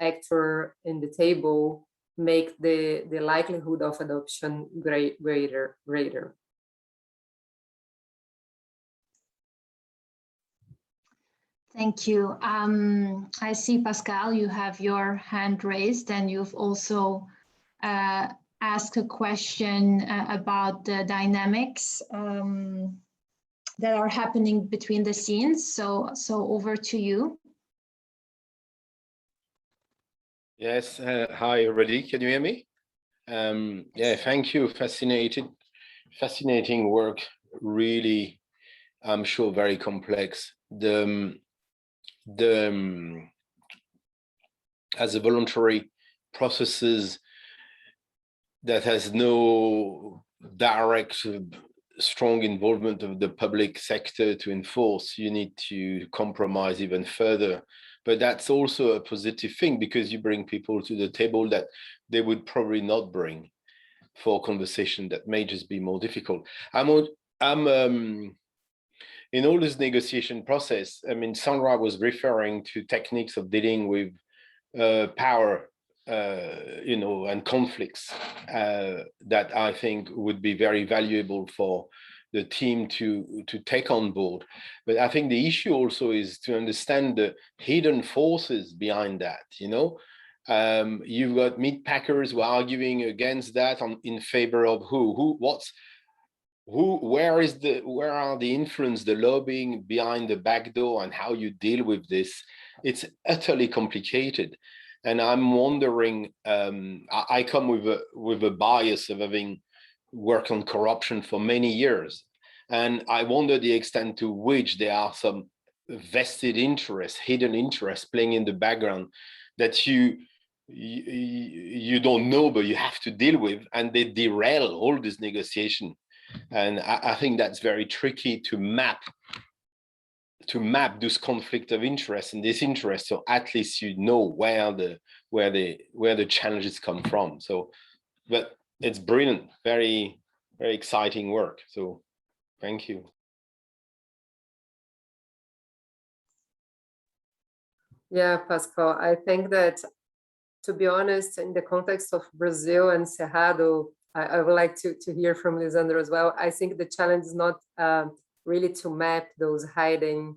actor in the table make the likelihood of adoption greater. Thank you. I see, Pascal, you have your hand raised, and you've also asked a question about the dynamics that are happening between the scenes. So over to you. Yes, hi, everybody. Can you hear me? Yeah, thank you. Fascinating work. Really, I'm sure, very complex. As a voluntary processes that has no direct strong involvement of the public sector to enforce, you need to compromise even further. But that's also a positive thing, because you bring people to the table that they would probably not bring for conversation that may just be more difficult. In all this negotiation process, I mean, Sandra was referring to techniques of dealing with power, and conflicts that I think would be very valuable for the team to take on board. But I think the issue also is to understand the hidden forces behind that. You've got meat packers who are arguing against that in favor of where are the influence, the lobbying behind the back door, and how you deal with this. It's utterly complicated. And I'm wondering, I come with a bias of having worked on corruption for many years. And I wonder the extent to which there are some vested interests, hidden interests playing in the background that you don't know, but you have to deal with, and they derail all this negotiation. And I think that's very tricky to map this conflict of interest and this interest, so at least you know where the challenges come from. So, but it's brilliant, very, very exciting work. So thank you. Yeah, Pascal, I think that, to be honest, in the context of Brazil and Cerrado, I would like to hear from Lisandro as well. I think the challenge is not really to map those hiding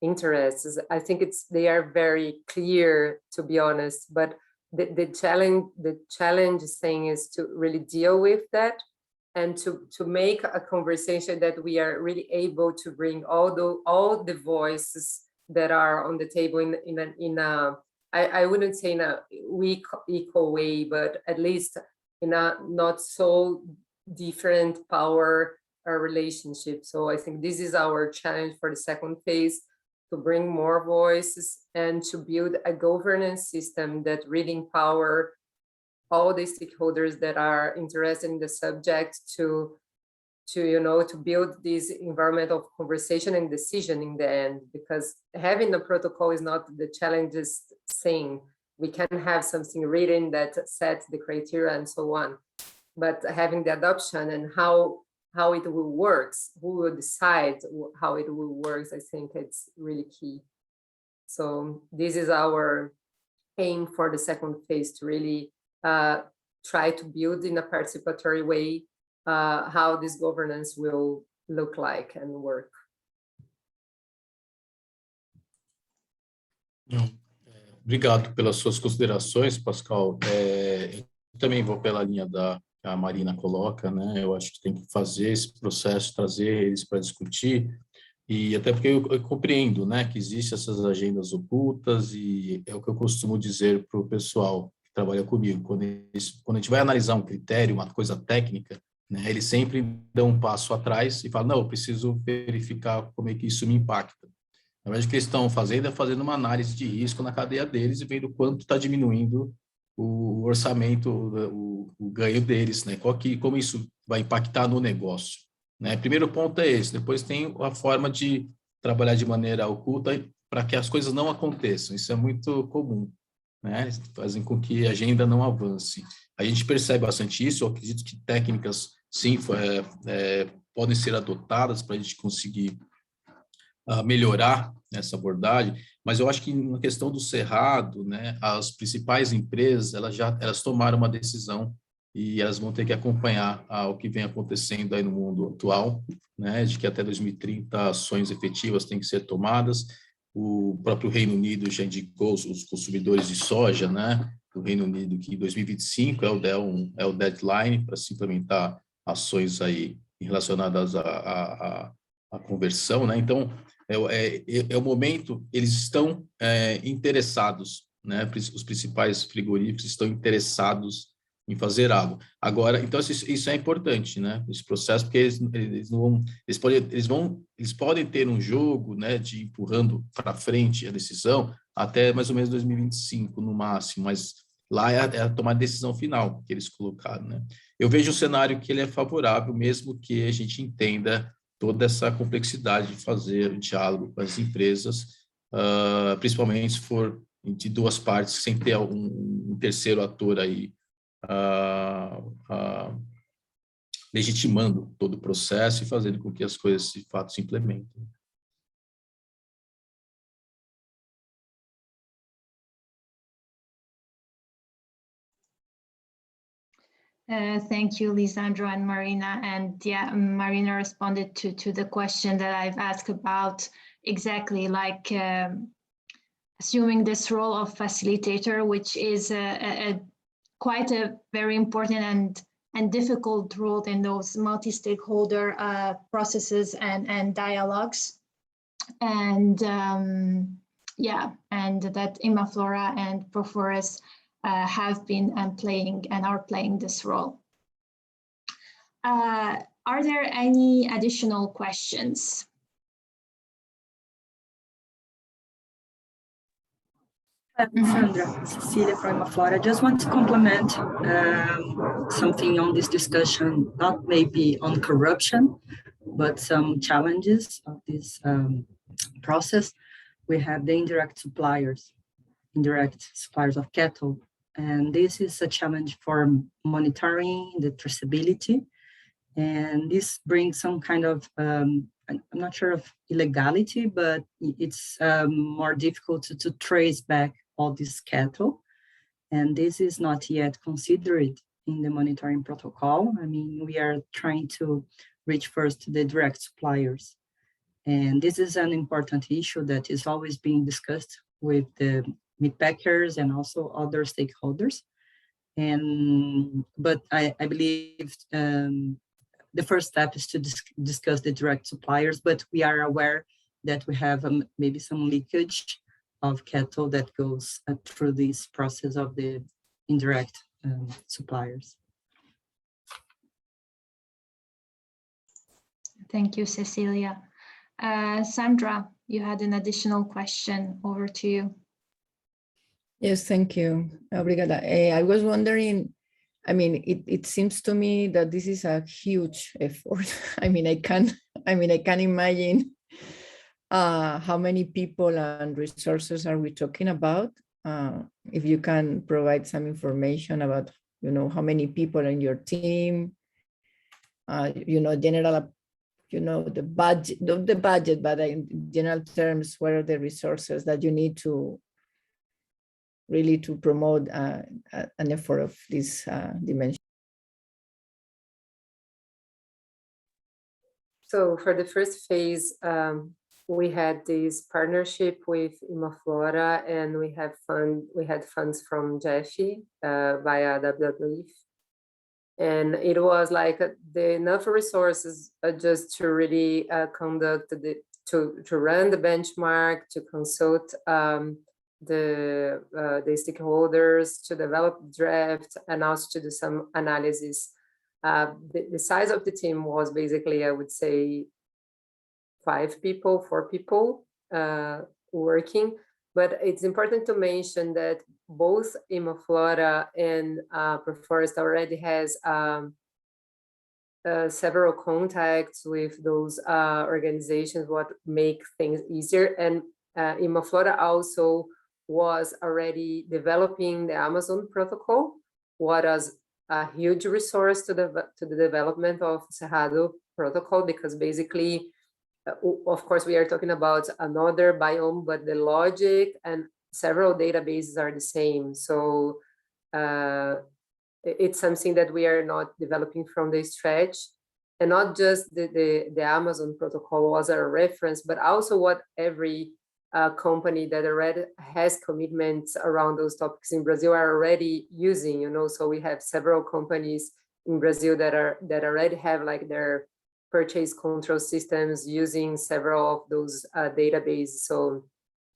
interests. I think they are very clear, to be honest, but the challenge thing is to really deal with that, and to make a conversation that we are really able to bring all the voices that are on the table in a I wouldn't say in a weak equal way, but at least in a not so different power relationship. So I think this is our challenge for the second phase, to bring more voices and to build a governance system that really empower all the stakeholders that are interested in the subject to build this environment of conversation and decision in the end, because having the protocol is not the challengest thing. We can have something written that sets the criteria and so on, but having the adoption and how it will work, who will decide how it will work, I think it's really key. So this is our aim for the second phase, to really try to build in a participatory way how this governance will look like and work. Obrigado pelas suas considerações, Pascal. Eu também vou pela linha que a Marina coloca, né? Eu acho que tem que fazer esse processo, trazer eles para discutir, e até porque eu compreendo, né, que existem essas agendas ocultas, e é o que eu costumo dizer para o pessoal que trabalha comigo, quando a gente vai analisar um critério, uma coisa técnica, né, eles sempre dão um passo atrás e falam, não, eu preciso verificar como é que isso me impacta. Na verdade, o que eles estão fazendo é fazendo uma análise de risco na cadeia deles e vendo quanto está diminuindo o orçamento, o ganho deles, né? Como isso vai impactar no negócio, né? Primeiro ponto é esse. Depois tem a forma de trabalhar de maneira oculta para que as coisas não aconteçam. Isso é muito comum, né? Fazem com que a agenda não avance. A gente percebe bastante isso. Eu acredito que técnicas, sim, podem ser adotadas para a gente conseguir melhorar essa abordagem, mas eu acho que na questão do cerrado, né, as principais empresas, elas tomaram uma decisão e elas vão ter que acompanhar o que vem acontecendo aí no mundo atual, né, de que até 2030 ações efetivas têm que ser tomadas. O próprio Reino Unido já indicou os consumidores de soja, né, do Reino Unido, que em 2025 é o deadline para se implementar ações aí relacionadas à conversão, né? Então, é o momento, eles estão interessados, né? Os principais frigoríficos estão interessados em fazer algo. Agora, então, isso é importante, né? Esse processo, porque eles podem ter um jogo, né, de empurrando para frente a decisão até mais ou menos 2025, no máximo, mas lá é a tomar a decisão final que eles colocaram, né? Eu vejo um cenário que ele é favorável, mesmo que a gente entenda toda essa complexidade de fazer o diálogo com as empresas, principalmente se for de duas partes, sem ter um terceiro ator aí legitimando todo o processo e fazendo com que as coisas de fato se implementem. Thank you, Lisandro and Marina. And yeah, Marina responded to the question that I've asked about exactly, like assuming this role of facilitator, which is quite a very important and difficult role in those multi-stakeholder processes and dialogues. And yeah, and that Imaflora and Proforest have been playing and are playing this role. Are there any additional questions? Sandra, Cecilia from Imaflora. I just want to complement something on this discussion, not maybe on corruption, but some challenges of this process. We have the indirect suppliers of cattle. And this is a challenge for monitoring the traceability. And this brings some kind of, I'm not sure of illegality, but it's more difficult to trace back all these cattle. And this is not yet considered in the monitoring protocol. I mean, we are trying to reach first the direct suppliers. And this is an important issue that is always being discussed with the meat packers and also other stakeholders. But I believe the first step is to discuss the direct suppliers, but we are aware that we have maybe some leakage of cattle that goes through this process of the indirect suppliers. Thank you, Cecilia. Sandra, you had an additional question. Over to you. Yes, thank you. Obrigada. I was wondering, I mean, it seems to me that this is a huge effort. I mean, I can imagine how many people and resources are we talking about? If you can provide some information about, how many people in your team, general, the budget, the budget, but in general terms, what are the resources that you need to really to promote an effort of this dimension? So for the first phase, we had this partnership with Imaflora, and we had funds from Jeffy via WWF. And it was like enough resources just to really conduct to run the benchmark, to consult the stakeholders, to develop draft, and also to do some analysis. The size of the team was basically, I would say, 4 people working. But it's important to mention that both Imaflora and Perforest already has several contacts with those organizations, what make things easier. And Imaflora also was already developing the Amazon protocol, what was a huge resource to the development of Cerrado protocol, because basically, of course, we are talking about another biome, but the logic and several databases are the same. So it's something that we are not developing from the scratch, and not just the Amazon protocol was a reference, but also what every company that already has commitments around those topics in Brazil are already using. So we have several companies in Brazil that already have like their purchase control systems using several of those databases. So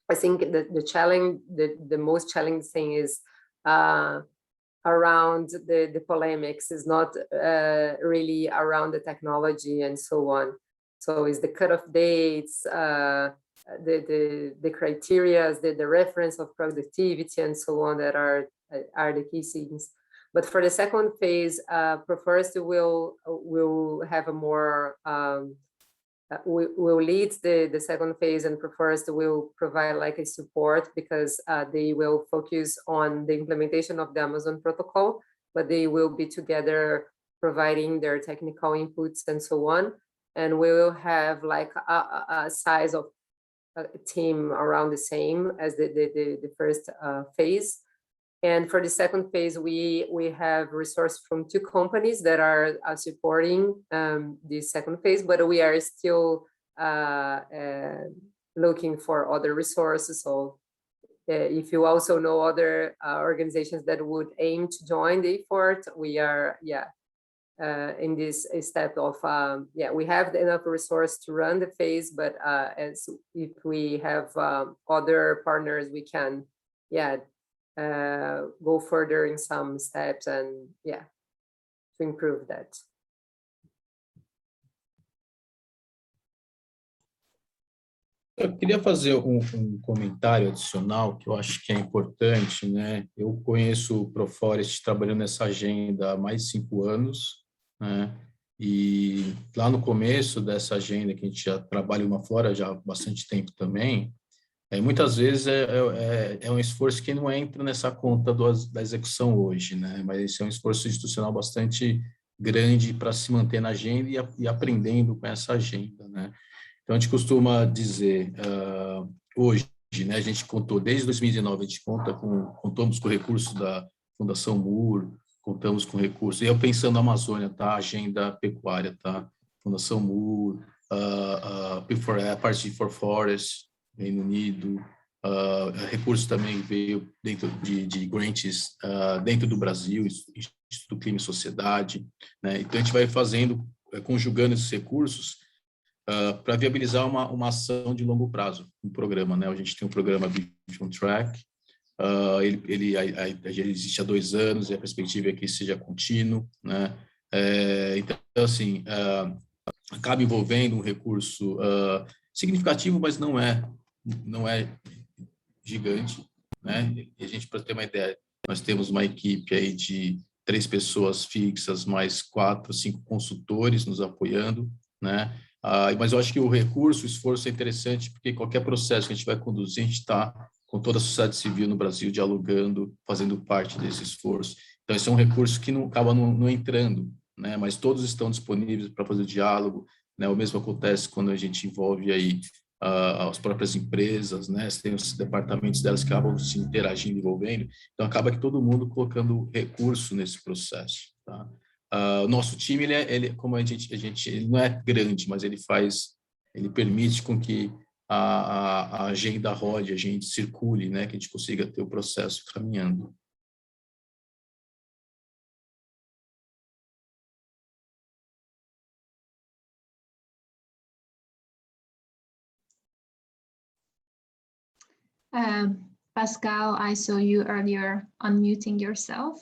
I think the most challenging thing is around the polemics, is not really around the technology and so on. So it's the cutoff dates, the criteria, the reference of productivity and so on that are the key things. But for the second phase, Perforest will have a more, will lead the second phase, and Perforest will provide like a support, because they will focus on the implementation of the Amazon protocol, but they will be together providing their technical inputs and so on. And we will have like a size of a team around the same as the first phase. And for the second phase, we have resources from 2 companies that are supporting the second phase, but we are still looking for other resources. So if you also know other organizations that would aim to join the effort, we are, in this step of, we have enough resource to run the phase, but as if we have other partners, we can, go further in some steps and to improve that. Eu queria fazer um comentário adicional que eu acho que é importante, né? Eu conheço o Perforest trabalhando nessa agenda há mais de 5 anos, né? E lá no começo dessa agenda, que a gente já trabalha em Imaflora já há bastante tempo também, muitas vezes é um esforço que não entra nessa conta da execução hoje, né? Mas esse é um esforço institucional bastante grande para se manter na agenda e aprendendo com essa agenda, né? Então, a gente costuma dizer, hoje, né, a gente contou, desde 2019, a gente contamos com recursos da Fundação Moore, contamos com recursos, e eu pensando na Amazônia, tá? Agenda pecuária, tá? Fundação Moore, a parte de Perforest, Reino Unido, recursos também veio dentro de grants dentro do Brasil, Instituto Clima e Sociedade, né? Então, a gente vai fazendo, conjugando esses recursos para viabilizar uma ação de longo prazo, um programa, né? A gente tem um programa Vision Track, ele existe há 2 anos, e a perspectiva é que seja contínuo, né? Então, assim, acaba envolvendo um recurso significativo, mas não é gigante, né? E a gente, para ter uma ideia, nós temos uma equipe aí de 3 pessoas fixas, mais 4, 5 consultores nos apoiando, né? Mas eu acho que o recurso, o esforço é interessante, porque qualquer processo que a gente vai conduzir, a gente está com toda a sociedade civil no Brasil dialogando, fazendo parte desse esforço. Então, esse é um recurso que não acaba não entrando, né? Mas todos estão disponíveis para fazer o diálogo, né? O mesmo acontece quando a gente envolve aí as próprias empresas, né? Tem os departamentos delas que acabam se interagindo, envolvendo. Então, acaba que todo mundo colocando recurso nesse processo, tá? O nosso time, ele como a gente ele não é grande, mas ele permite com que a agenda rode, a gente circule, né? Que a gente consiga ter o processo caminhando. Pascal, I saw you earlier unmuting yourself.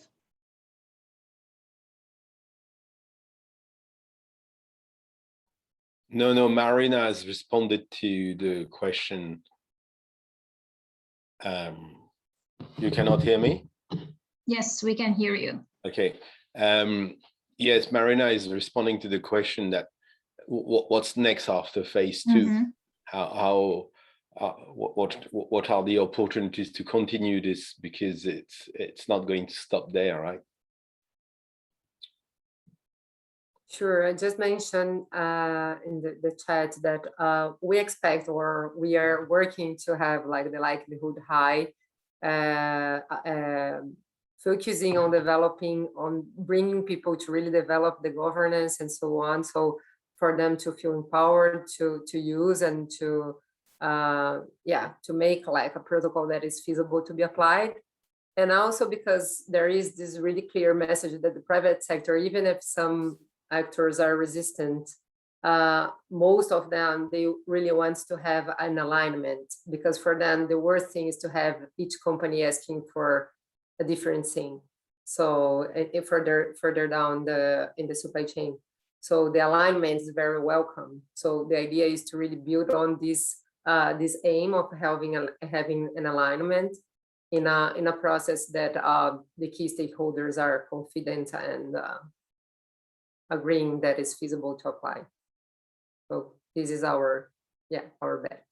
No, Marina has responded to the question. You cannot hear me? Yes, we can hear you. Okay. Yes, Marina is responding to the question that what's next after phase 2? Mm-hmm. What are the opportunities to continue this, because it's not going to stop there, right? Sure, I just mentioned in the chat that we expect, or we are working to have like the likelihood high, focusing on bringing people to really develop the governance and so on. So for them to feel empowered to use and to make like a protocol that is feasible to be applied. And also because there is this really clear message that the private sector, even if some actors are resistant, most of them, they really want to have an alignment, because for them, the worst thing is to have each company asking for a different thing. So further down in the supply chain. So the alignment is very welcome. So the idea is to really build on this aim of having an alignment in a process that the key stakeholders are confident and agreeing that is feasible to apply. So this is our bet.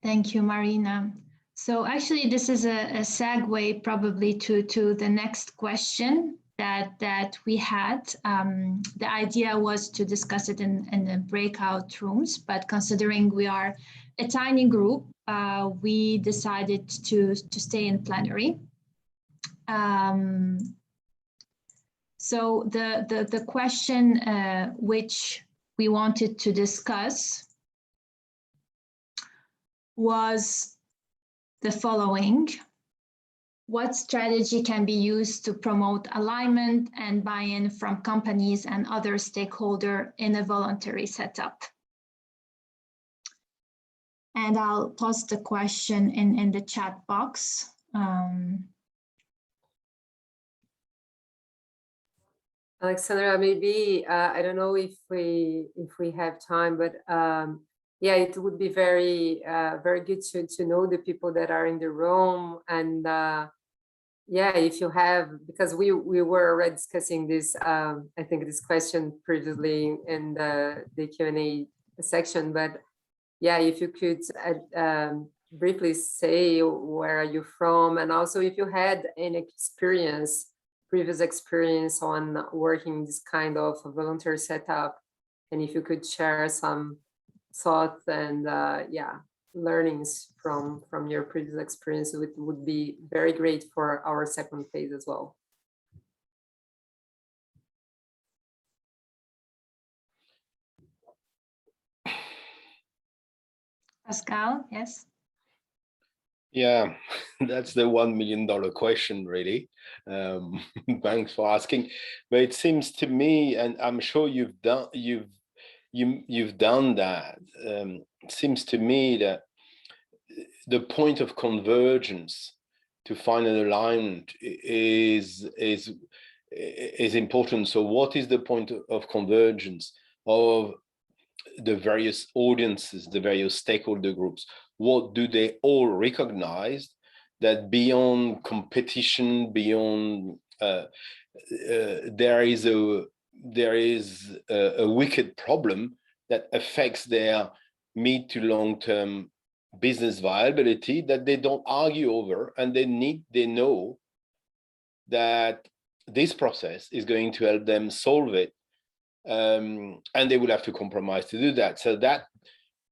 Thank you, Marina. So actually, this is a segue probably to the next question that we had. The idea was to discuss it in the breakout rooms, but considering we are a tiny group, we decided to stay in plenary. So the question which we wanted to discuss was the following: what strategy can be used to promote alignment and buy-in from companies and other stakeholders in a voluntary setup? And I'll post the question in the chat box. Alexandra, maybe I don't know if we have time, but yeah, it would be very good to know the people that are in the room, and yeah, if you have, because we were already discussing this, I think this question previously in the Q&A section, but yeah, if you could briefly say where are you from, and also if you had any previous experience on working this kind of voluntary setup, and if you could share some thoughts and learnings from your previous experience, it would be very great for our second phase as well. Pascal, yes. Yeah, that's the $1 million question, really. Thanks for asking. But it seems to me, and I'm sure you've done that. It seems to me that the point of convergence to find an alignment is is important. So what is the point of convergence of the various audiences, the various stakeholder groups? What do they all recognize that beyond competition, beyond there is a wicked problem that affects their mid to long-term business viability that they don't argue over, and they know that this process is going to help them solve it, and they will have to compromise to do that. So that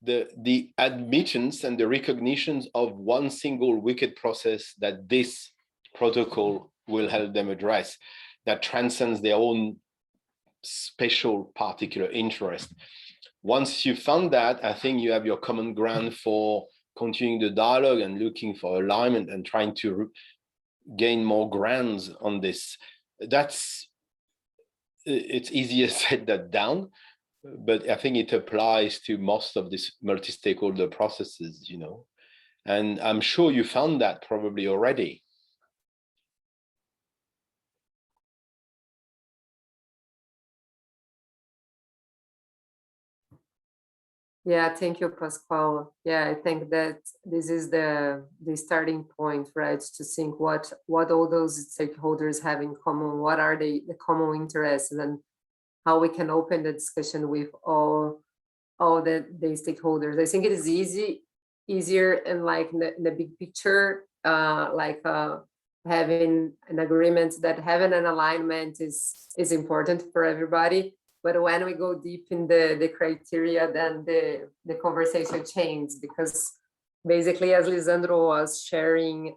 the admittance and the recognition of one single wicked process that this protocol will help them address, that transcends their own special particular interest. Once you found that, I think you have your common ground for continuing the dialogue and looking for alignment and trying to gain more grounds on this. It's easier said than done, but I think it applies to most of these multi-stakeholder processes, you know, and I'm sure you found that probably already. Yeah, thank you, Pascal. Yeah, I think that this is the starting point, right? To think what all those stakeholders have in common, what are the common interests, and how we can open the discussion with all the stakeholders. I think it is easier and like in the big picture, having an agreement, that having an alignment is important for everybody. But when we go deep in the criteria, then the conversation changes, because basically, as Lisandro was sharing,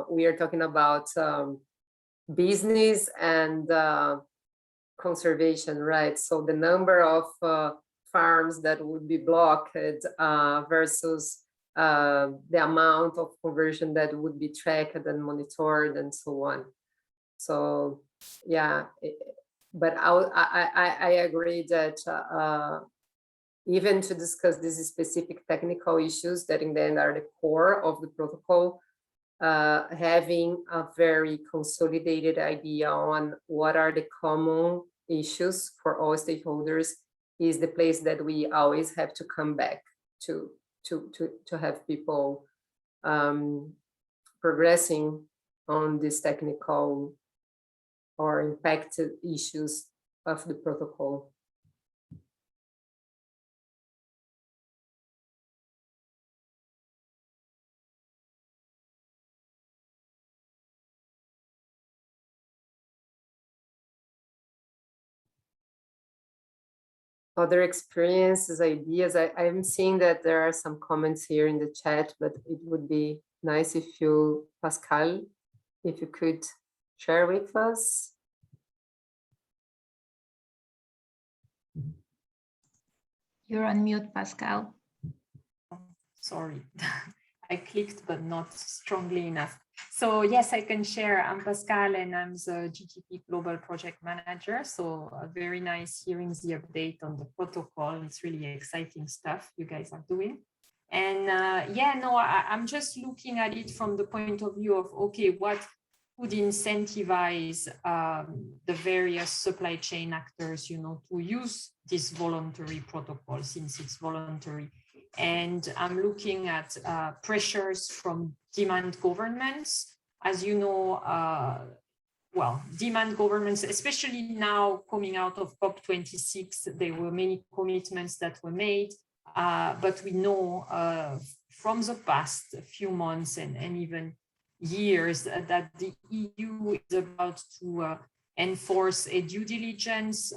we are talking about business and conservation, right? So the number of farms that would be blocked versus the amount of conversion that would be tracked and monitored and so on. So yeah. But I agree that even to discuss these specific technical issues that in the end are the core of the protocol, having a very consolidated idea on what are the common issues for all stakeholders is the place that we always have to come back to have people progressing on this technical or impact issues of the protocol. Other experiences, ideas. I'm seeing that there are some comments here in the chat, but it would be nice if you, Pascal, if you could share with us. You're on mute, Pascal. Sorry, I clicked, but not strongly enough. So yes, I can share. I'm Pascal and I'm the GTP Global Project Manager. So very nice hearing the update on the protocol. It's really exciting stuff you guys are doing. And I'm just looking at it from the point of view of, okay, what would incentivize the various supply chain actors, you know, to use this voluntary protocol since it's voluntary. And I'm looking at pressures from demand governments. As you know, demand governments, especially now coming out of COP26, there were many commitments that were made, but we know from the past few months and even years that the EU is about to enforce a due diligence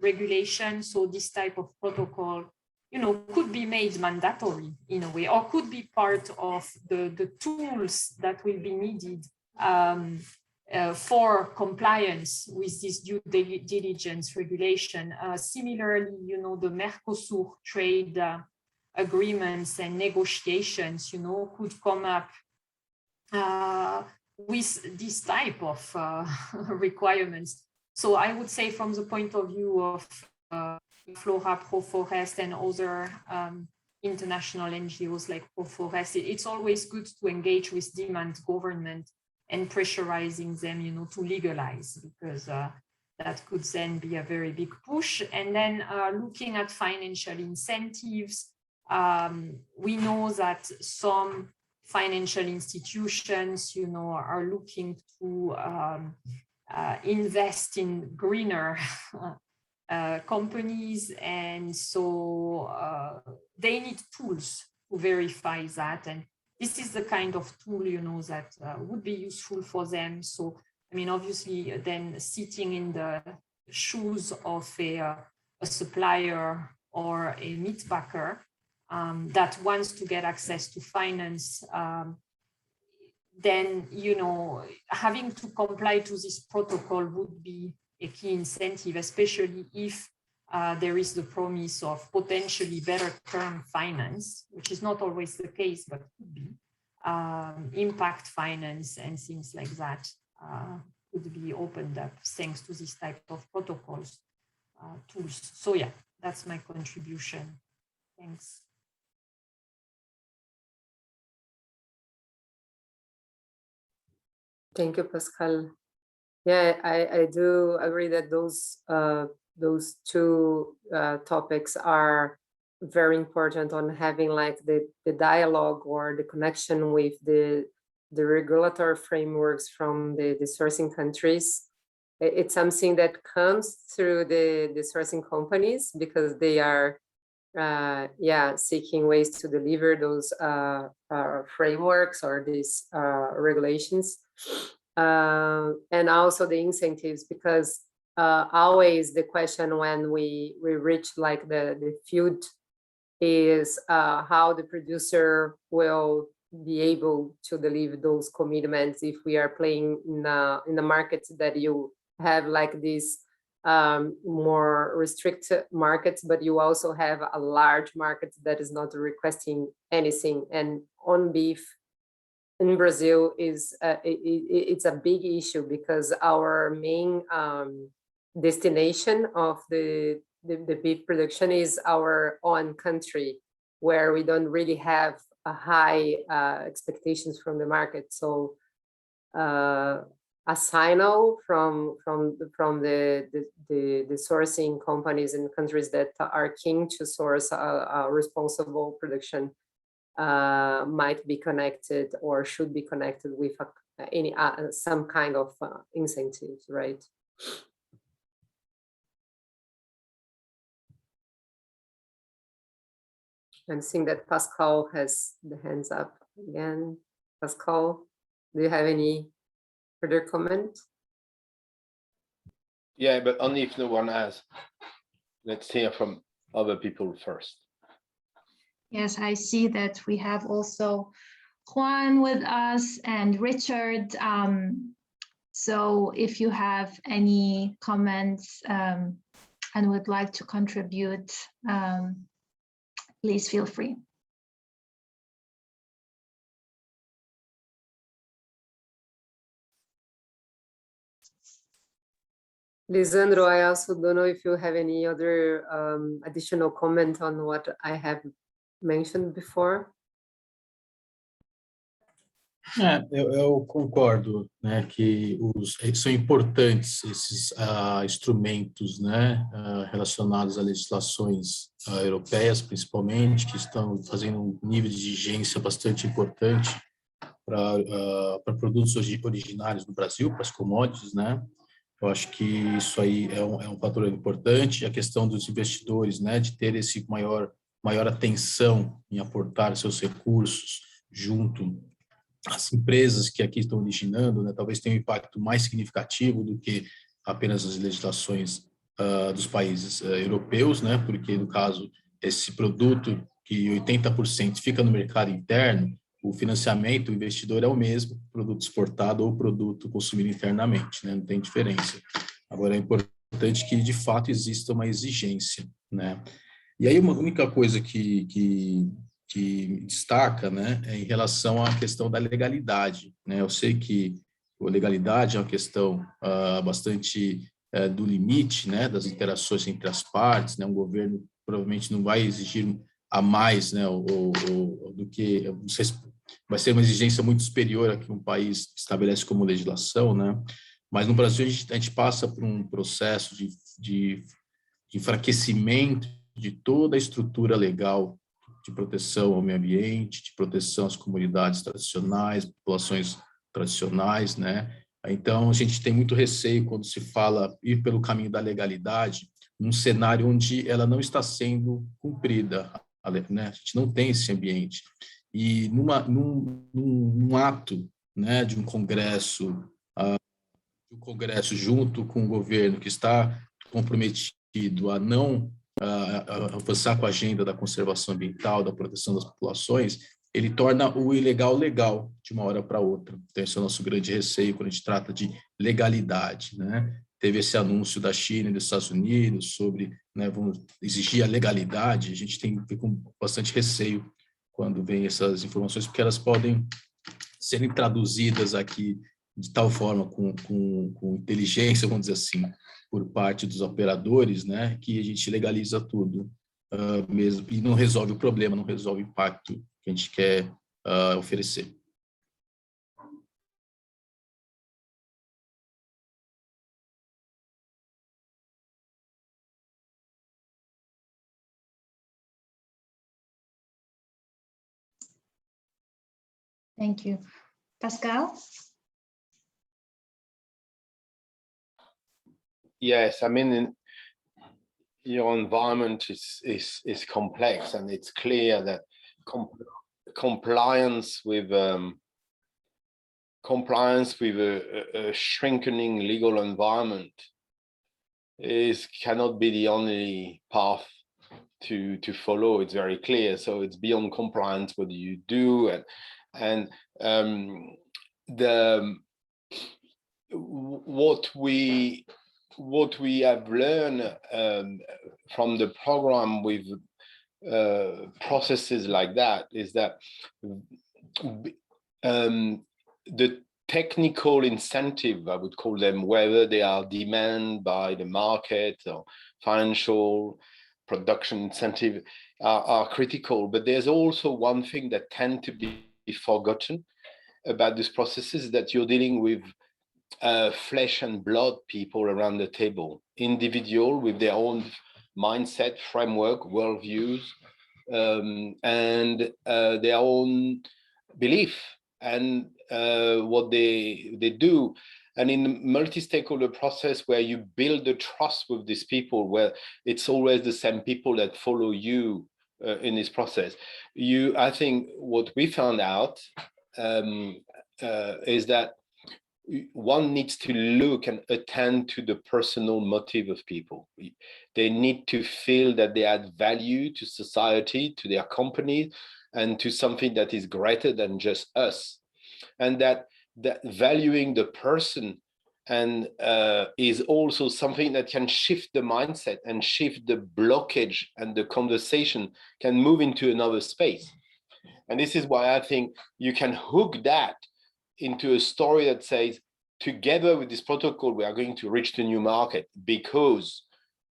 regulation. So this type of protocol, you know, could be made mandatory in a way, or could be part of the tools that will be needed for compliance with this due diligence regulation. Similarly, you know, the Mercosur trade agreements and negotiations, you know, could come up with this type of requirements. So I would say from the point of view of Flora, Proforest and other international NGOs like Proforest, it's always good to engage with demand government and pressurizing them, to legalize, because that could then be a very big push. And then looking at financial incentives, we know that some financial institutions, are looking to invest in greener companies, and so they need tools to verify that. And this is the kind of tool, that would be useful for them. So, obviously, then sitting in the shoes of a supplier or a meat packer that wants to get access to finance, then, having to comply to this protocol would be a key incentive, especially if there is the promise of potentially better term finance, which is not always the case, but could be. Impact finance and things like that could be opened up thanks to this type of protocols, tools. So yeah, that's my contribution. Thanks. Thank you, Pascal. Yeah, I do agree that those two topics are very important on having like the dialogue or the connection with the regulatory frameworks from the sourcing countries. It's something that comes through the sourcing companies, because they are seeking ways to deliver those frameworks or these regulations, and also the incentives, because always the question when we reach like the field is how the producer will be able to deliver those commitments if we are playing in the markets that you have like these more restricted markets, but you also have a large market that is not requesting anything. And on beef in Brazil is it's a big issue, because our main destination of the beef production is our own country, where we don't really have a high expectations from the market. So a signal from the sourcing companies in countries that are keen to source a responsible production might be connected or should be connected with some kind of incentives, right? I'm seeing that Pascal has the hands up again. Pascal, do you have any further comment? Yeah, but only if no one has. Let's hear from other people first. Yes, I see that we have also Juan with us and Richard. So if you have any comments and would like to contribute, please feel free. Lisandro, I also don't know if you have any other additional comment on what I have mentioned before. Eu concordo, né, que são importantes esses instrumentos, né, relacionados a legislações europeias, principalmente, que estão fazendo um nível de exigência bastante importante para produtos originários do Brasil, para as commodities, né. Eu acho que isso aí é um fator importante. A questão dos investidores, né, de ter esse maior atenção em aportar seus recursos junto às empresas que aqui estão originando, né, talvez tenha um impacto mais significativo do que apenas as legislações dos países europeus, né, porque no caso esse produto que 80% fica no mercado interno, o financiamento, o investidor é o mesmo, produto exportado ou produto consumido internamente, né? Não tem diferença. Agora, é importante que, de fato, exista uma exigência, né? E aí, uma única coisa que destaca, né, é em relação à questão da legalidade, né? Eu sei que a legalidade é uma questão bastante do limite, né, das interações entre as partes, né? Um governo provavelmente não vai exigir a mais, né, do que vai ser uma exigência muito superior a que um país estabelece como legislação, né? Mas no Brasil a gente passa por um processo de enfraquecimento de toda a estrutura legal de proteção ao meio ambiente, de proteção às comunidades tradicionais, populações tradicionais, né? Então, a gente tem muito receio quando se fala ir pelo caminho da legalidade, num cenário onde ela não está sendo cumprida, né? A gente não tem esse ambiente. E num ato, né, de um congresso junto com o governo que está comprometido a não avançar com a agenda da conservação ambiental, da proteção das populações, ele torna o ilegal legal de uma hora para outra. Então, esse é o nosso grande receio quando a gente trata de legalidade, né? Teve esse anúncio da China e dos Estados Unidos sobre, né, vamos exigir a legalidade, a gente fica com bastante receio quando vem essas informações, porque elas podem serem traduzidas aqui de tal forma, com inteligência, vamos dizer assim, por parte dos operadores, né, que a gente legaliza tudo mesmo, e não resolve o problema, não resolve o impacto que a gente quer oferecer. Thank you. Pascal? Yes, I mean, your environment is complex, and it's clear that compliance with a shrinking legal environment cannot be the only path to follow. It's very clear. So it's beyond compliance what you do, and what we have learned from the program with processes like that is that the technical incentive, I would call them, whether they are demand by the market or financial production incentive, are critical. But there's also one thing that tend to be forgotten about these processes, that you're dealing with flesh and blood people around the table, individual with their own mindset, framework, worldviews, and their own belief and what they do. And in the multi-stakeholder process where you build the trust with these people, where it's always the same people that follow you in this process, I think what we found out is that one needs to look and attend to the personal motive of people. They need to feel that they add value to society, to their company, and to something that is greater than just us. And that valuing the person and is also something that can shift the mindset and shift the blockage, and the conversation can move into another space. And this is why I think you can hook that into a story that says, together with this protocol, we are going to reach the new market because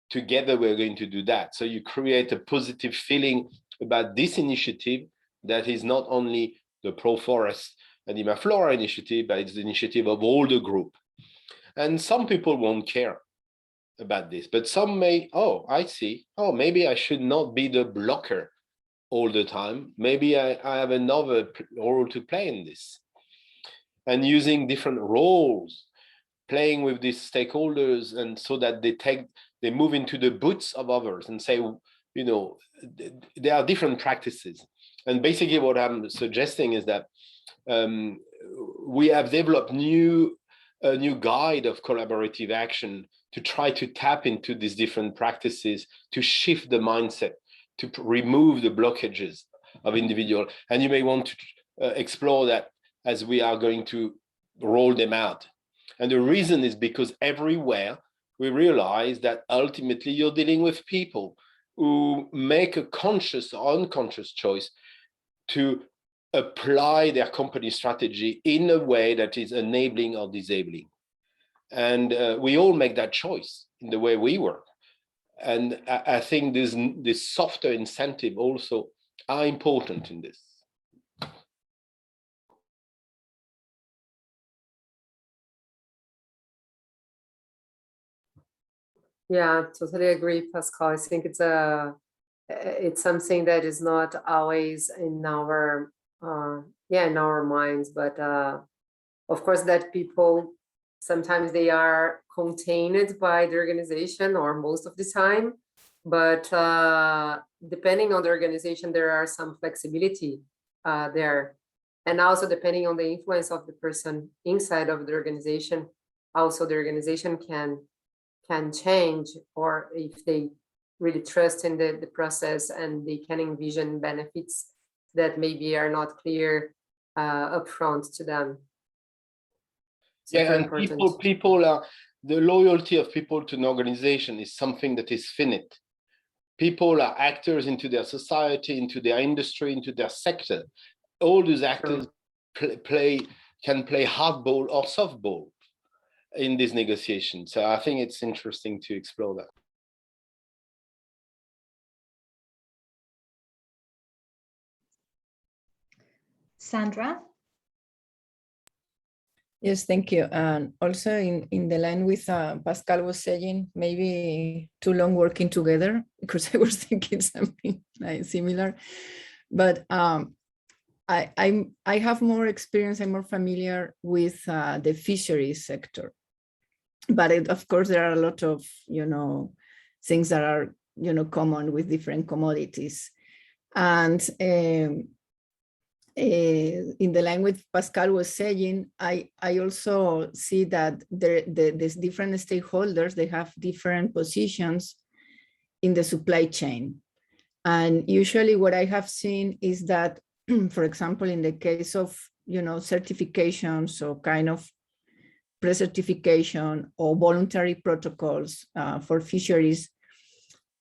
together we're going to do that. So you create a positive feeling about this initiative that is not only the ProForest and Imaflora initiative, but it's the initiative of all the group. And some people won't care about this, but some may, oh, I see, oh, maybe I should not be the blocker all the time. Maybe I have another role to play in this. And using different roles, playing with these stakeholders, and so that they move into the boots of others and say, you know, there are different practices. And basically what I'm suggesting is that we have developed a new guide of collaborative action to try to tap into these different practices, to shift the mindset, to remove the blockages of individual. And you may want to explore that as we are going to roll them out. And the reason is because everywhere we realize that ultimately you're dealing with people who make a conscious or unconscious choice to apply their company strategy in a way that is enabling or disabling. And we all make that choice in the way we work. And I think this softer incentive also are important in this. Yeah, totally agree, Pascal. I think it's something that is not always in our in our minds, but of course that people sometimes they are contained by the organization or most of the time, but depending on the organization, there are some flexibility there. And also depending on the influence of the person inside of the organization, also the organization can change, or if they really trust in the process and they can envision benefits that maybe are not clear upfront to them. Yeah, Super and important. people are, the loyalty of people to an organization is something that is finite. People are actors into their society, into their industry, into their sector. All those actors can play hardball or softball in this negotiation. So I think it's interesting to explore that. Sandra? Yes, thank you. And also in the line with Pascal was saying, maybe too long working together, because I was thinking something like similar. But I have more experience, I'm more familiar with the fisheries sector. But of course, there are a lot of, things that are, common with different commodities. And in the line with Pascal was saying, I also see that there's different stakeholders, they have different positions in the supply chain. And usually what I have seen is that, for example, in the case of, certifications or kind of pre-certification or voluntary protocols for fisheries,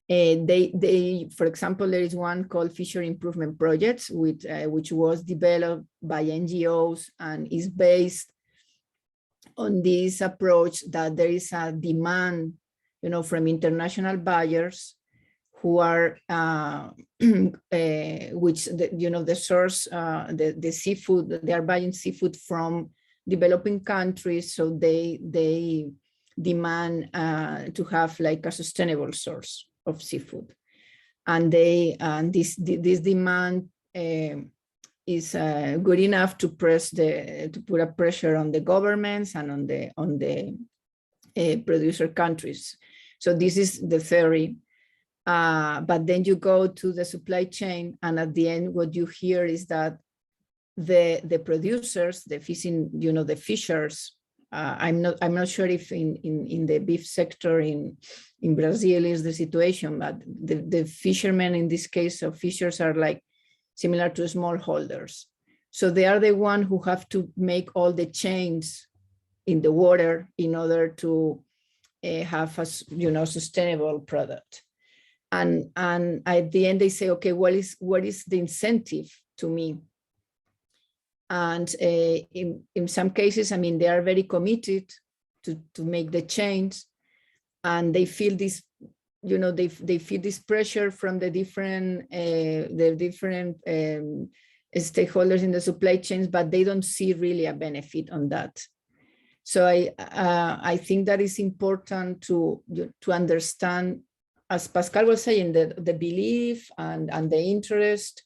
they, for example, there is one called Fishery Improvement Projects, which was developed by NGOs and is based on this approach that there is a demand, from international buyers who are, which the source, the seafood, they are buying seafood from developing countries, so they demand to have like a sustainable source of seafood, and this demand is good enough to put a pressure on the governments and on the producer countries. So this is the theory, but then you go to the supply chain, and at the end, what you hear is that the producers, the fishing, the fishers. I'm not sure if in the beef sector in Brazil is the situation, but the fishermen in this case of fishers are like similar to smallholders. So they are the one who have to make all the chains in the water in order to have a sustainable product. And at the end they say, okay, what is the incentive to me? And in some cases, I mean, they are very committed to make the change, and they feel this, they feel this pressure from the different stakeholders in the supply chains, but they don't see really a benefit on that. So I think that is important to understand, as Pascal was saying, the belief and the interest.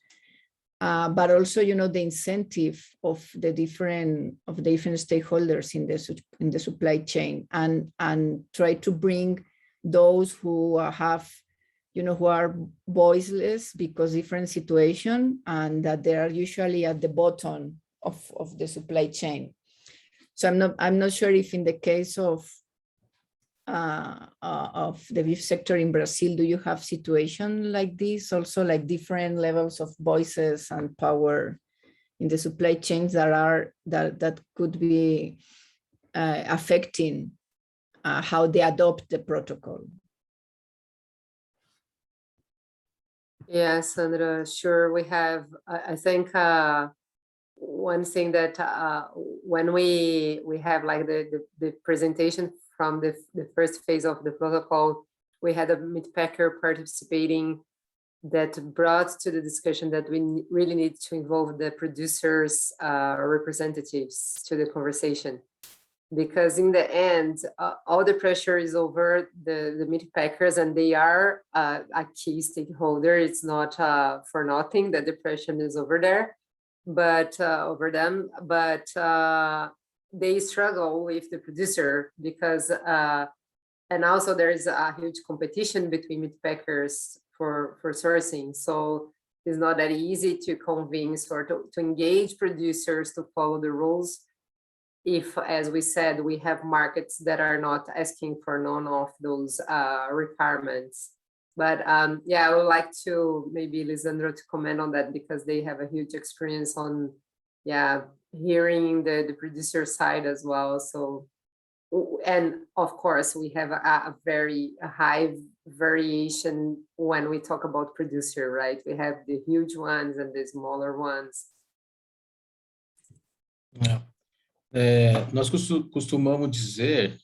But also, the incentive of the different stakeholders in the supply chain, and try to bring those who have, who are voiceless because different situation, and that they are usually at the bottom of the supply chain. So I'm not sure if in the case of the beef sector in Brazil, do you have situation like this also, like different levels of voices and power in the supply chains that could be affecting how they adopt the protocol? Yes, Sandra, sure. We have, I think one thing that when we have like the presentation from the first phase of the protocol, we had a meatpacker participating that brought to the discussion that we really need to involve the producers' representatives to the conversation. because in the end, all the pressure is over the meat packers, and they are a key stakeholder. It's not for nothing that the pressure is over there, but over them, but they struggle with the producer because, and also there is a huge competition between meat packers for sourcing. So it's not that easy to convince or to engage producers to follow the rules if, as we said, we have markets that are not asking for none of those requirements. But yeah, I would like to maybe Lisandro to comment on that, because they have a huge experience on, yeah, hearing the producer side as well. So, and of course, we have a very high variation when we talk about producer, right? We have the huge ones and the smaller ones. Nós costumamos dizer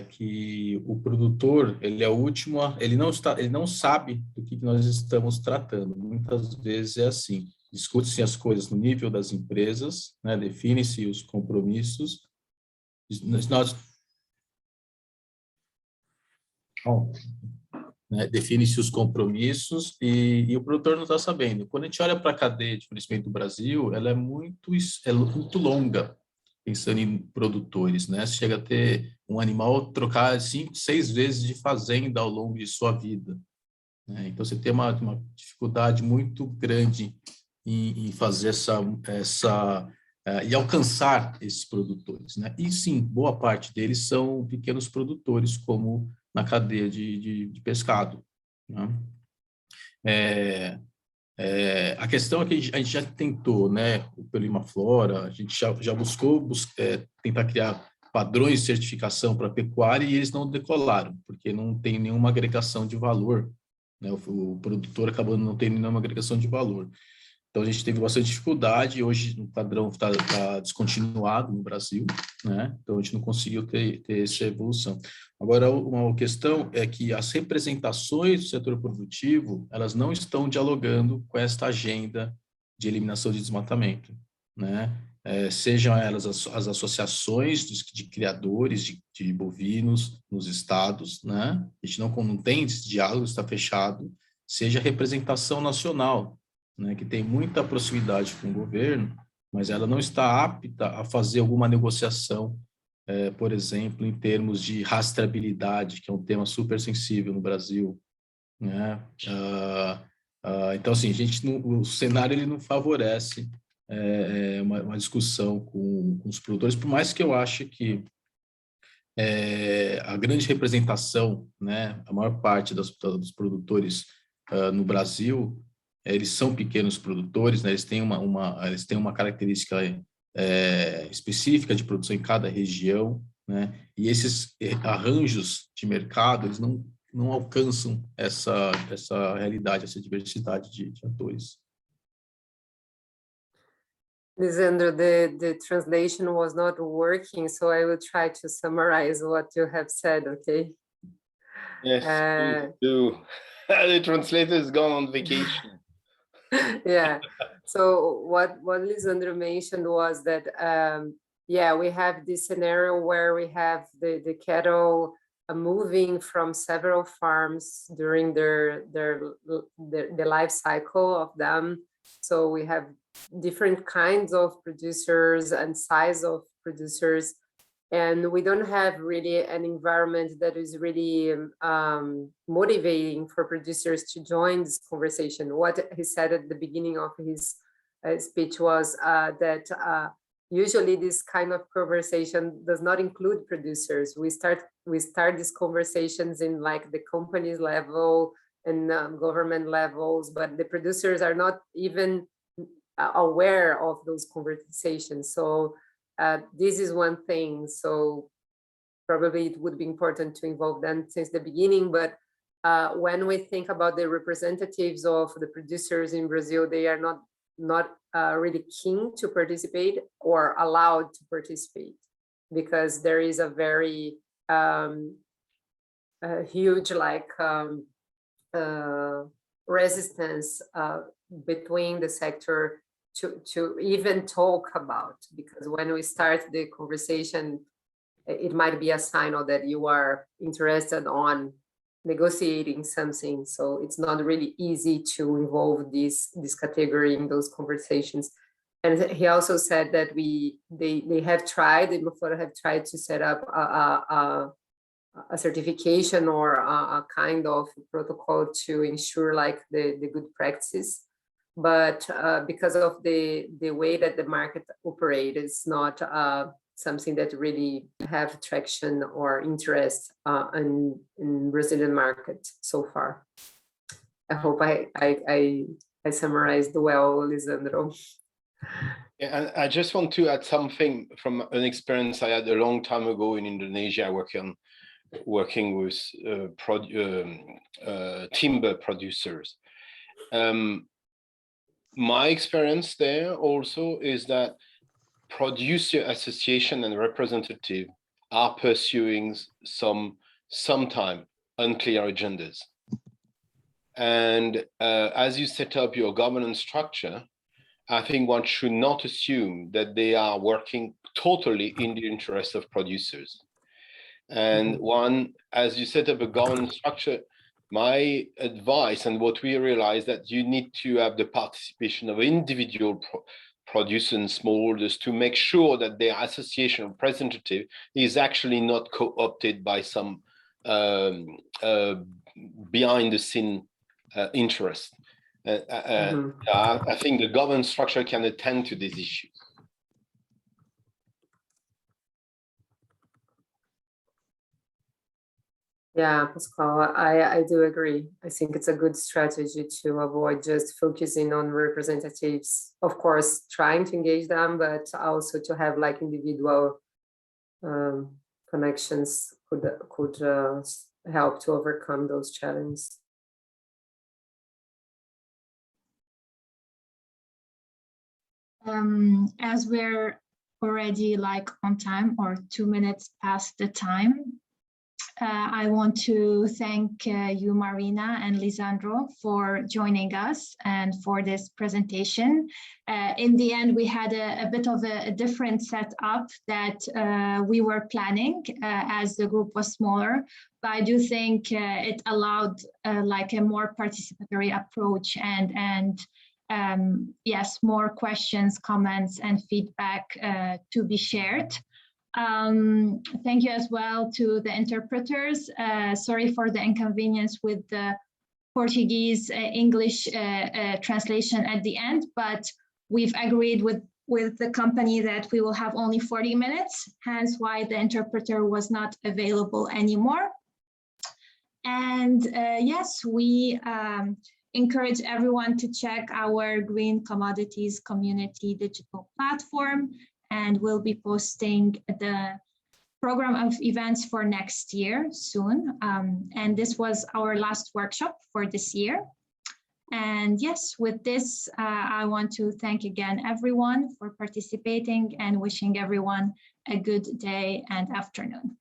que o produtor, ele é o último, ele não sabe do que nós estamos tratando. Muitas vezes é assim, discute-se as coisas no nível das empresas, né, define-se os compromissos, define-se os compromissos e o produtor não está sabendo. Quando a gente olha para a cadeia de fornecimento do Brasil, ela é muito longa, pensando em produtores, né? Você chega a ter um animal trocar 5, 6 vezes de fazenda ao longo de sua vida, né? Então você tem uma dificuldade muito grande em fazer e alcançar esses produtores, né? E sim, boa parte deles são pequenos produtores, como na cadeia de pescado, né? A questão é que a gente já tentou, né, pelo Imaflora, a gente já buscou tentar criar padrões de certificação para pecuária, e eles não decolaram, porque não tem nenhuma agregação de valor, né? O produtor acabou não tendo nenhuma agregação de valor. Então, a gente teve bastante dificuldade, hoje o padrão está descontinuado no Brasil, né? Então, a gente não conseguiu ter essa evolução. Agora, uma questão é que as representações do setor produtivo, elas não estão dialogando com esta agenda de eliminação de desmatamento, né? Sejam elas as associações de criadores de bovinos nos estados, né? A gente não tem esse diálogo, está fechado, seja a representação nacional, né, que tem muita proximidade com o governo, mas ela não está apta a fazer alguma negociação, por exemplo, em termos de rastreabilidade, que é um tema super sensível no Brasil, né? Então, assim, o cenário ele não favorece uma discussão com os produtores, por mais que eu ache que a grande representação, né, a maior parte dos produtores no Brasil, eles são pequenos produtores, né? Eles têm uma característica específica de produção em cada região, né? E esses arranjos de mercado, eles não alcançam essa realidade, essa diversidade de atores. Lisandro, the translation was not working, so I will try to summarize what you have said, okay? Yes, the translator is gone on vacation. Yeah, so what Lisandro mentioned was that, yeah, we have this scenario where we have the cattle moving from several farms during the life cycle of them. So we have different kinds of producers and size of producers, and we don't have really an environment that is really motivating for producers to join this conversation. What he said at the beginning of his speech was that usually this kind of conversation does not include producers. We start these conversations in like the companies level and government levels, but the producers are not even aware of those conversations. So this is one thing. So probably it would be important to involve them since the beginning. But when we think about the representatives of the producers in Brazil, they are not really keen to participate or allowed to participate, because there is a very huge resistance between the sector to even talk about, because when we start the conversation, it might be a signal that you are interested on negotiating something. So it's not really easy to involve this category in those conversations. And he also said that they have tried, Imaflora have tried to set up a certification or a kind of protocol to ensure like the good practices. But because of the way that the market operates, it's not something that really have traction or interest in Brazilian market so far. I hope I summarized well, Lisandro. Yeah, and I just want to add something from an experience I had a long time ago in Indonesia, working with timber producers. My experience there also is that producer association and representative are pursuing sometime unclear agendas. And as you set up your governance structure, I think one should not assume that they are working totally in the interest of producers. And one, as you set up a governance structure, my advice and what we realize that you need to have the participation of individual producers and smallholders to make sure that their association representative is actually not co-opted by some behind the scene interest. I think the governance structure can attend to these issues. Yeah, Pascal, I do agree. I think it's a good strategy to avoid just focusing on representatives, of course, trying to engage them, but also to have like individual connections could help to overcome those challenges. As we're already like on time or 2 minutes past the time, I want to thank you, Marina and Lisandro, for joining us and for this presentation. In the end, we had a bit of a different setup that we were planning as the group was smaller, but I do think it allowed like a more participatory approach and yes, more questions, comments, and feedback to be shared. Thank you as well to the interpreters. Sorry for the inconvenience with the Portuguese English translation at the end, but we've agreed with the company that we will have only 40 minutes, hence why the interpreter was not available anymore. And yes, we encourage everyone to check our Green Commodities Community digital platform, and we'll be posting the program of events for next year soon. And this was our last workshop for this year. And yes, with this, I want to thank again everyone for participating and wishing everyone a good day and afternoon.